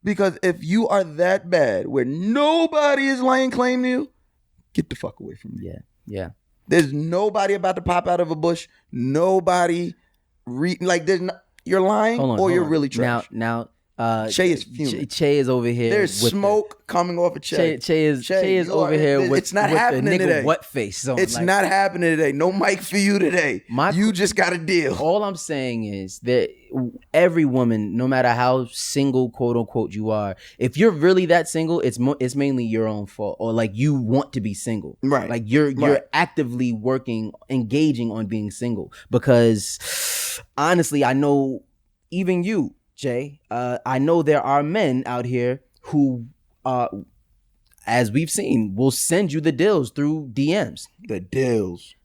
Because if you are that bad where nobody is laying claim to you, get the fuck away from me. Yeah. There's nobody about to pop out of a bush. Nobody you're lying or you're really trash. Now Che is fuming. Che is over here. There's smoke coming off of Che. Che is over here with it's not with happening the nigga today. what face on. It's not happening today. No mic for you today. You just got to deal. All I'm saying is that every woman, no matter how single, quote unquote, you are, if you're really that single, it's mainly your own fault, or like you want to be single, right? Like you're actively engaging on being single, because honestly, I know even you, Jay, I know there are men out here who, as we've seen, will send you the deals through DMs. The deals.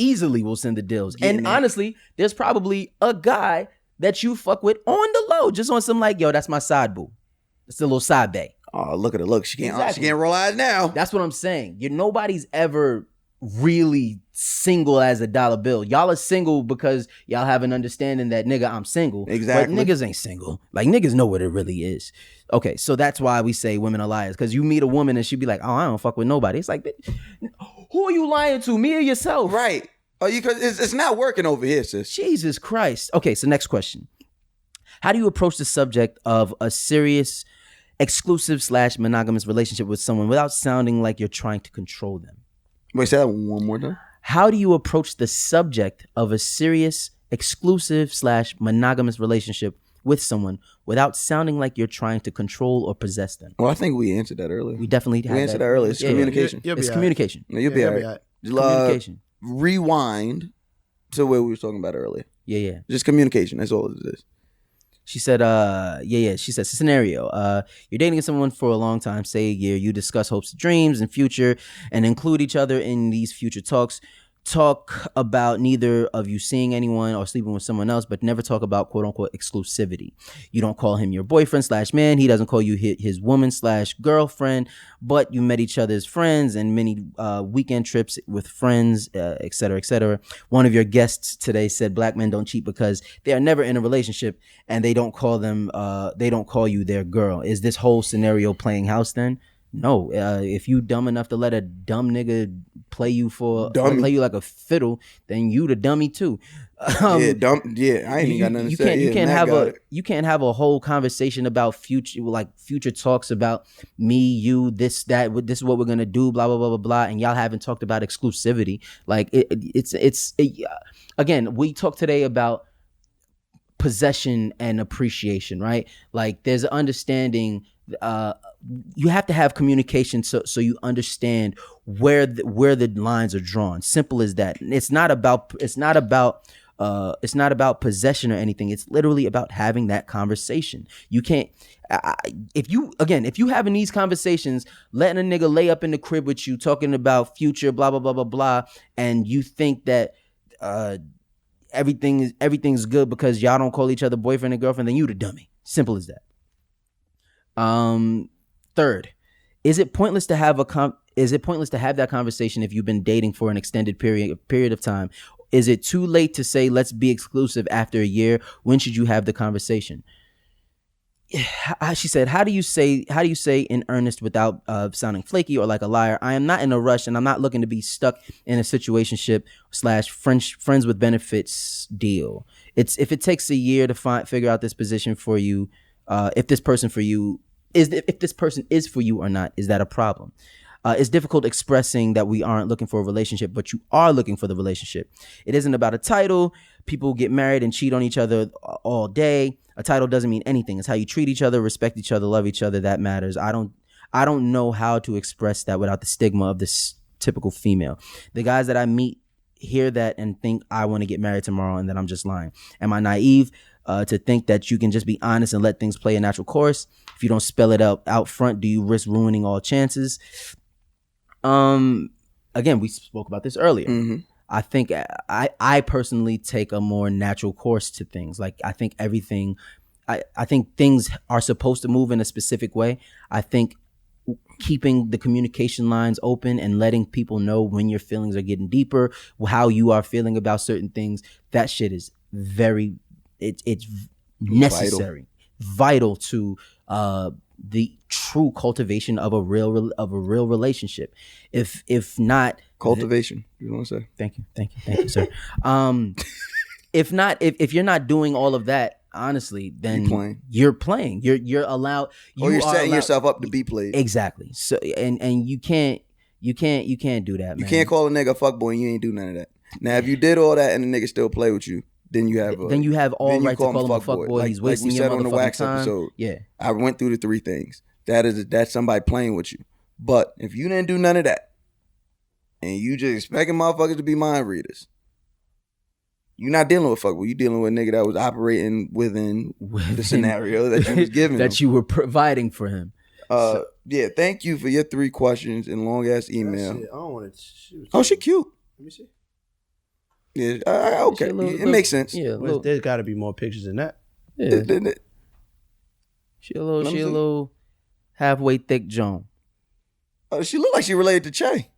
Easily will send the deals. And honestly, there's probably a guy that you fuck with on the low, just on some like, yo, that's my side boo. It's a little side bae. Oh, look at her. Look, she can't roll eyes now. That's what I'm saying. Nobody's ever really single as a dollar bill. Y'all are single because y'all have an understanding that nigga, I'm single. Exactly. But niggas ain't single. Like niggas know what it really is. Okay, so that's why we say women are liars. Because you meet a woman and she be like, oh, I don't fuck with nobody. It's like, who are you lying to? Me or yourself? Right. Oh, because it's not working over here, sis. Jesus Christ. Okay, so next question. How do you approach the subject of a serious, exclusive / monogamous relationship with someone without sounding like you're trying to control them? Wait, say that one more time. How do you approach the subject of a serious, exclusive / monogamous relationship with someone without sounding like you're trying to control or possess them? Well, I think we answered that earlier. We definitely answered that earlier. It's communication. It's communication. No, you'll be all right. Communication. Rewind to where we were talking about earlier. Yeah. Just communication. That's all it is. She said, She said, scenario. You're dating someone for a long time, say a year. You discuss hopes, dreams, and future, and include each other in these future talks. Talk about neither of you seeing anyone or sleeping with someone else, but never talk about quote unquote exclusivity. You don't call him your boyfriend / man. He doesn't call you his woman / girlfriend, but you met each other's friends and many weekend trips with friends, et cetera, et cetera. One of your guests today said black men don't cheat because they are never in a relationship and they don't call you their girl. Is this whole scenario playing house then? No, if you dumb enough to let a dumb nigga play you like a fiddle, then you the dummy too. I ain't even got nothing to say. You can't have a whole conversation about future talks about me, you, this, that. This is what we're gonna do. Blah blah blah blah blah. And y'all haven't talked about exclusivity. Like again, we talked today about possession and appreciation, right? Like there's an understanding. You have to have communication so you understand where the lines are drawn. Simple as that. It's not about possession or anything. It's literally about having that conversation. You can't if you having these conversations, letting a nigga lay up in the crib with you, talking about future, blah blah blah blah blah, and you think that everything's good because y'all don't call each other boyfriend and girlfriend, then you the dummy. Simple as that. Third, is it pointless to have that conversation if you've been dating for an extended period of time? Is it too late to say let's be exclusive after a year? When should you have the conversation? She said, how do you say in earnest without sounding flaky or like a liar? I am not in a rush and I'm not looking to be stuck in a situationship / friends with benefits deal. If it takes a year to figure out this position for you, if this person is for you or not, is that a problem? It's difficult expressing that we aren't looking for a relationship, but you are looking for the relationship. It isn't about a title. People get married and cheat on each other all day. A title doesn't mean anything. It's how you treat each other, respect each other, love each other that matters. I don't know how to express that without the stigma of this typical female. The guys that I meet hear that and think I want to get married tomorrow and that I'm just lying? Am I naive to think that you can just be honest and let things play a natural course? If you don't spell it out front, do you risk ruining all chances? Again, we spoke about this earlier. Mm-hmm. I think I personally take a more natural course to things. Like I think everything, I think things are supposed to move in a specific way. I think keeping the communication lines open and letting people know when your feelings are getting deeper, how you are feeling about certain things, that shit is it's necessary, vital to the true cultivation of a real relationship. If not cultivation, you want to say? Thank you, sir. If you're not doing all of that, honestly, then you're playing. You're allowed. You're setting yourself up to be played. Exactly. So and you can't do that. You man. can't call a nigga a fuckboy and you ain't do none of that. Now, if you did all that and the nigga still play with you, then you have all right to call him a fuckboy. He's wasting your motherfucking wax time. Episode, yeah, I went through the 3 things. That's somebody playing with you. But if you didn't do none of that, and you just expecting motherfuckers to be mind readers, you're not dealing with fuckboy. You dealing with a nigga that was operating within the scenario that you was giving that him. You were providing for him. Yeah, thank you for your 3 questions and long ass email. I don't want to shoot. Oh, she cute. Let me see. Yeah, okay. It makes sense. Yeah, there's got to be more pictures than that. Yeah. She a little halfway thick Joan. She look like she related to Che.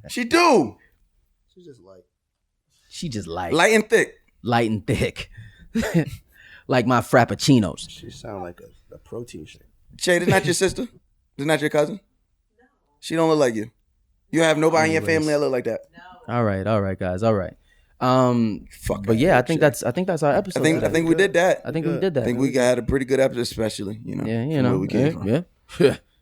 She do. She just like light and thick. Like my frappuccinos. She sound like a protein shake. Che, this not your sister? This not your cousin? No. She don't look like you. You have nobody in your family that look like that. No. All right, guys. All right. Fuck. But yeah, I think that's our episode. I think we did that. I think we did that. I think we had a pretty good episode, especially Yeah, you know. where we came from. Yeah.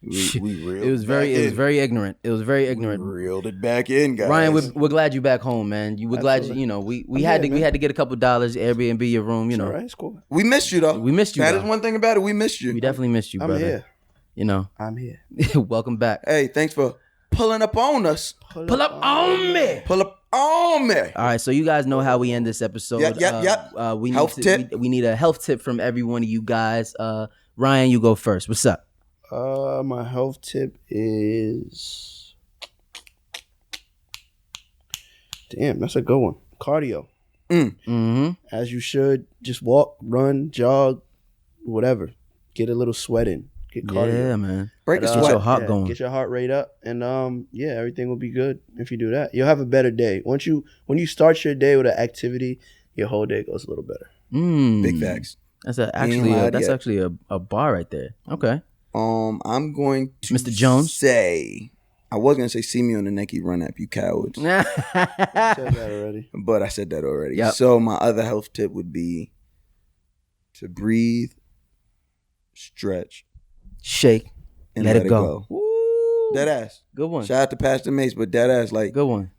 We reeled It was very ignorant. It was very ignorant. We reeled it back in, guys. Ryan, we're glad you back home, man. We're glad we had to get a couple dollars, Airbnb your room, you know. All right, it's cool. We missed you though. That is one thing about it. We missed you. We definitely missed you, brother. I'm here. You know. I'm here. Welcome back. Hey, thanks for pulling up on us. Pull up on me. Pull up on me. All right, so you guys know how we end this episode. Yep. We need a health tip from every one of you guys. Ryan, you go first. What's up? My health tip is, damn, that's a good one. Cardio. Mm-hmm. As you should. Just walk, run, jog, whatever. Get a little sweat in. Get cardio. Yeah, man. Break the Get sweat. your heart going. Get your heart rate up, and everything will be good if you do that. You'll have a better day. When you start your day with an activity, your whole day goes a little better. Big facts. That's actually a bar right there. Okay. I'm going to Mr. Jones say, I was going to say, see me on the Nike Run app, you cowards. Said that already. But I said that already. Yep. So my other health tip would be to breathe, stretch, shake, and let it go. Dead ass. Good one. Shout out to Pastor Mace, but dead ass, like, good one.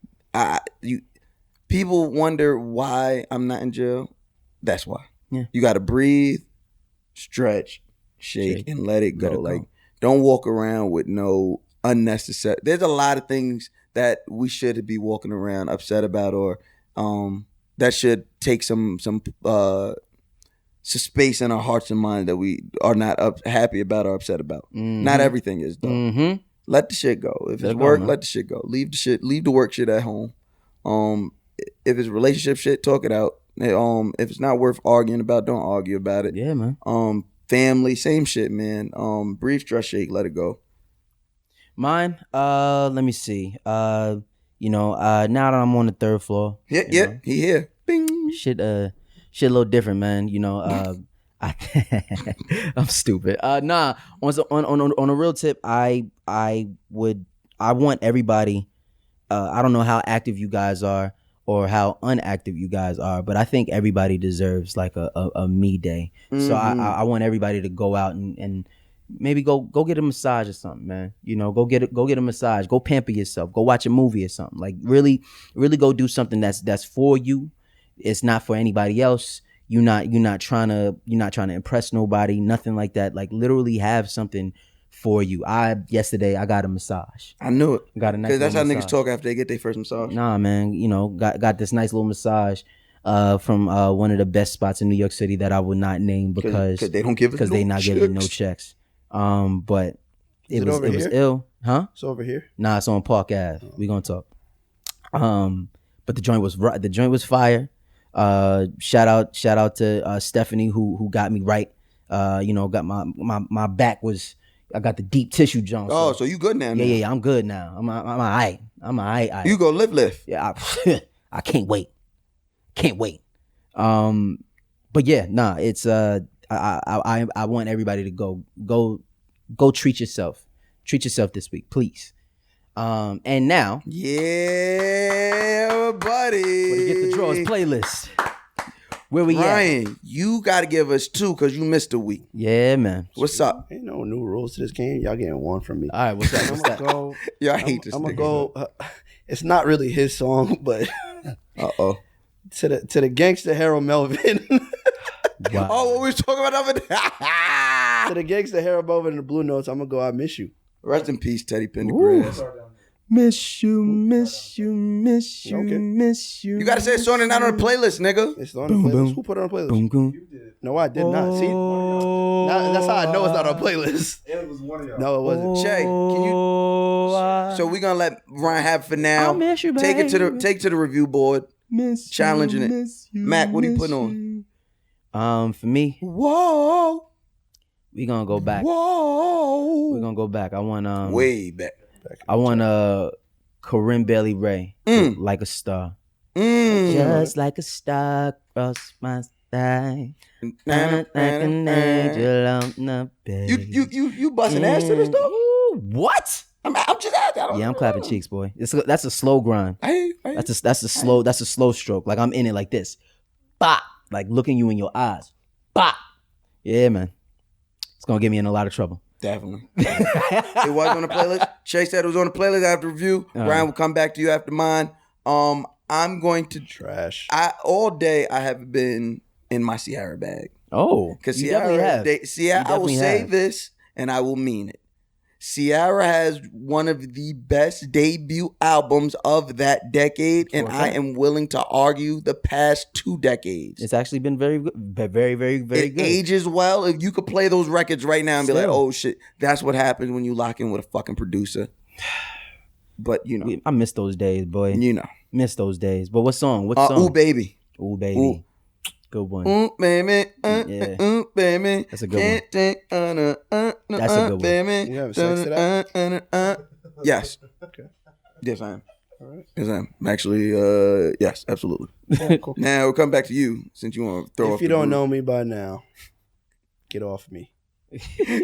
People wonder why I'm not in jail. That's why. Yeah. You got to breathe, stretch, shake, and let it go. Like, don't walk around with no unnecessary. There's a lot of things that we should be walking around upset about, or that should take some space in our hearts and minds that we are not happy about or upset about. Mm-hmm. Not everything is though. Mm-hmm. Let the shit go. If it's work, let the shit go. Leave the work shit at home. If it's relationship shit, talk it out. If it's not worth arguing about, don't argue about it. Yeah, man. Family, same shit, man. Breathe, stress, shake, let it go. Mine, let me see. Now that I'm on the 3rd floor. Yeah, he here. Bing. Shit a little different, man. I'm stupid. On a real tip, I want everybody. I don't know how active you guys are or how inactive you guys are, but I think everybody deserves like a me day. Mm-hmm. So I want everybody to go out and maybe go get a massage or something, man. Go get a massage. Go pamper yourself. Go watch a movie or something. Like really go do something that's for you. It's not for anybody else. You're not trying to impress nobody. Nothing like that. Like literally have something for you. Yesterday I got a massage. I knew it. Got a nice. Because that's how little niggas massage. talk after they get their first massage. Nah, man, got this nice little massage from one of the best spots in New York City that I would not name because they don't give us because they not giving no checks. But it was ill, huh? It's over here. Nah, it's on Park Ave. We gonna talk. But the joint was fire. Shout out to Stephanie who got me right. Got my back was. I got the deep tissue joint. Oh, so you good now? Yeah, I'm good now. I'm alright. I'm alright. You go lift. Yeah, I can't wait. But yeah, nah, it's I want everybody to go treat yourself. Treat yourself this week, please. And now, yeah, buddy. to get the draws playlist. Where we Ryan, you got to give us 2 because you missed a week. Yeah, man. What's up? Ain't no new rules to this game. Y'all getting 1 from me. All right, what's up? I'm gonna go. Yeah, I hate this. I'm gonna nigga. go. It's not really his song, but Uh-oh. to the gangster Harold Melvin. Wow. Oh, what we was talking about over there? To the gangster Harold Melvin and the Blue Notes, I'm gonna go. I miss you. Rest in peace, Teddy Pendergrass. Miss you, miss you, miss you, Okay. miss you. You got to say it's on and not on the playlist, nigga. It's on Boom, the playlist. boom. Who put it on the playlist? Boom, boom. No, I did not. See, that's how I know it's not on the playlist. It was one of y'all. No, it wasn't. Shay, can you? So we're gonna let Ryan have it for now. I miss you, Take it to baby. the review board. Miss Challenging you, it. miss you, Mac, what are you miss putting on? you. For me, Whoa, we gonna go back. whoa. We're gonna go back. I want Way back. I want Corinne Bailey Ray, Like a Star. Just like a star across my sky. Like an angel on the bed. You busting ass to this though? Ooh, what? I'm just asking. I don't Yeah, I'm know. clapping cheeks, boy. That's a slow grind. I That's a slow stroke. Like I'm in it like this. Bop. Like looking you in your eyes. Bop. Yeah, man. It's gonna get me in a lot of trouble. definitely. It was on the playlist. Shay said it was on the playlist after review. Ryan will come back to you after mine. I'm going to Trash. all day I have been in my Ciara bag. Oh, Because you definitely have. Ciara, I will definitely say have. this and I will mean it. Ciara has one of the best debut albums of that decade, and I am willing to argue the past 2 decades. It's actually been very good, very, very, very It good. ages well. If you could play those records right now and be like, Still. oh shit, that's what happens when you lock in with a fucking producer. But I miss those days, boy. Miss those days. But what song? What song? Ooh Baby. Ooh, baby. Ooh. Good one. Baby. Yeah. Baby. That's a good one. Can't take That's a good one. Baby. You having sex to that? Yes. Okay. Yes, I am. All right. Yes, I am. I'm actually, yes, absolutely. Cool. Now we'll come back to you since you want to throw off If you the don't group. know me by now, get off me.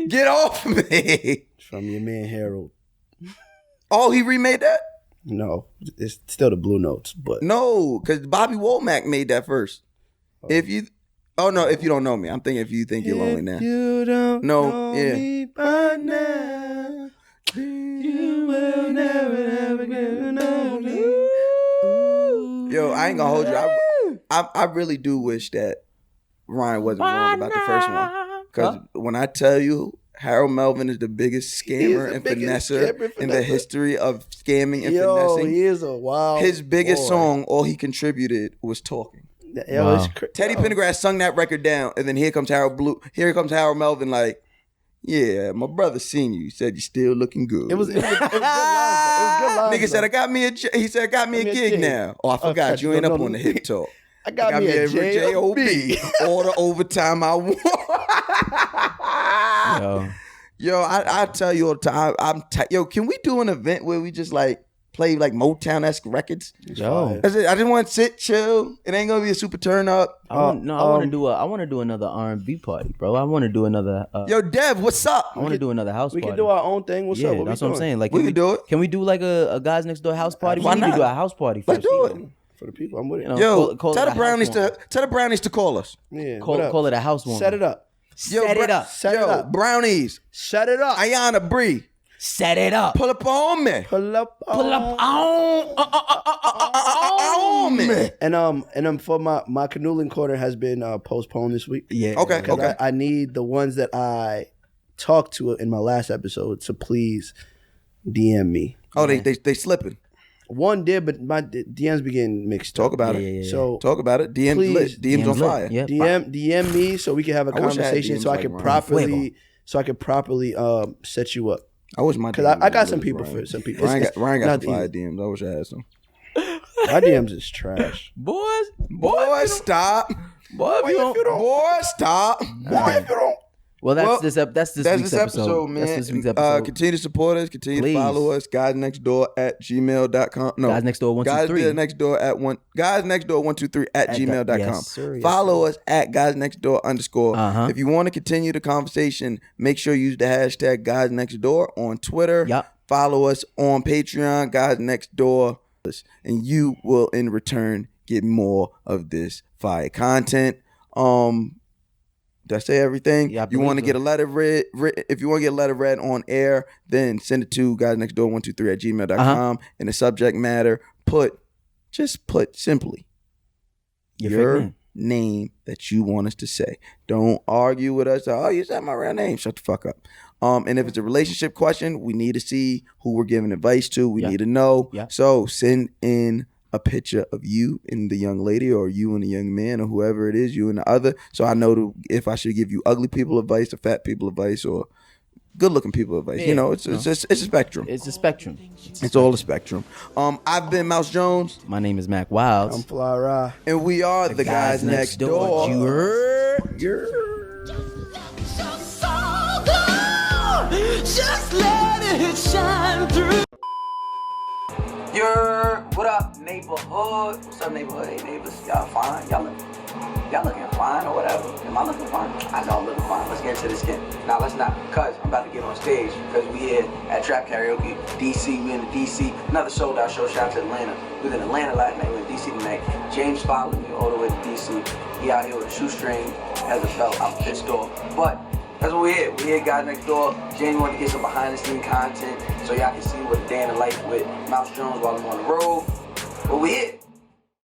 Get off me. From your man Harold. Oh, he remade that? No, it's still the Blue Notes, but No, because Bobby Womack made that first. If you don't know me. I'm thinking if you think you're lonely now. you don't No, know yeah. me by now, you will never get to know me. Yo, I ain't gonna hold you. I really do wish that Ryan wasn't wrong about the first one. Because when I tell you Harold Melvin is the biggest scammer the and biggest finesser scammer in the finesser. history of scamming and Yo, finessing. he is a wild His biggest boy. song, all he contributed was talking. Yo, Wow. it's Teddy Pendergrass sung that record down, and then here comes Harold Melvin like, yeah, my brother seen you. He said you're still looking good. It was good lines. Though. It was good lines. Nigga said, though. he said, I got me a gig now. Oh, I forgot. You ain't up on the hip talk. I got me a J.O.B. All the overtime I want. Yo, I tell you all the time. Yo, can we do an event where we just like play like Motown-esque records? Yo. I just want to sit, chill. It ain't gonna be a super turn up. I want to do another R&B party, bro. I want to do another. Yo, Dev, what's up? I want to do another house We party. can do our own thing. What's yeah, up? What that's we what I'm doing? saying. Like, We can do it. Can we do like a guys next door house party? Why We need not? to do a house party first. Let's do it. For the people, I'm with it. You know, Yo, call tell it the a brownies house to call us. Yeah, call it a house one. Set it up. Yo, Set it up. Set it up. brownies. Set it up. Ayana Bree, Set it up. pull up on me. Pull up. Pull up on me. And for my canoodling corner has been postponed this week. Yeah. Okay, Because okay. I need the ones that I talked to in my last episode to please DM me. Oh, they slipping. One did, but my DMs be getting mixed. Talk about it. Yeah. So talk about it. DMs please, lit. DMs on lit. fire. Yep. DM me so we can have a I wish I had conversation DMs so I like can Ryan. properly set you up. I wish my Because DMs I got was some lit, people Ryan. for some people. Ryan got some not fire easy. DMs. I wish I had some. My DMs is trash. Boy, stop. Boy, if you don't, Boy, stop. well, that's this That's week's this episode, man. That's this week's episode. Continue to support us. Continue Please. to follow us. guysnextdoor@gmail.com. No, Guys Next Door 123. guysnextdoor123 at gmail.com. Yes, sir. Yes, Follow us at guysnextdoor_. Uh-huh. If you want to continue the conversation, make sure you use the hashtag guysnextdoor on Twitter. Yup. Follow us on Patreon, Guys Next Door, and you will in return get more of this fire content. Did I say everything? Yeah, I you want to believe get a letter read? If you want to get a letter read on air, then send it to guysnextdoor123 at gmail.com. In the subject matter, just put simply your name that you want us to say. Don't argue with us. Oh, you said my real name. Shut the fuck up. And if it's a relationship question, we need to see who we're giving advice to. We need to know. Yeah. So send in a picture of you and the young lady, or you and the young man, or whoever it is, you and the other. So I know if I should give you ugly people advice, or fat people advice, or good looking people advice. Yeah, you know, it's a spectrum. It's a spectrum. It's all a spectrum. I've been Mouse Jones, My name is Mack Wilds. I'm Flyry. and we are the guys next door. You heard? Just let it shine through. What up, neighborhood? What's up, neighborhood? Hey, neighbors, y'all fine? Y'all looking fine or whatever? Am I looking fine? I know I'm looking fine. Let's get into this skin. Now, let's not, because I'm about to get on stage, because we here at Trap Karaoke, DC. We in the DC, another sold out show. Shout out to Atlanta. We was in Atlanta last night. We in DC tonight. James followed me all the way to DC. He out here with a shoestring, has a belt. I'm pissed off. But that's what we're here. We're here, Guys Next Door. Jamie wanted to get some behind the scene content so y'all can see what a day in the life with Mouse Jones while I'm on the road. But we're here.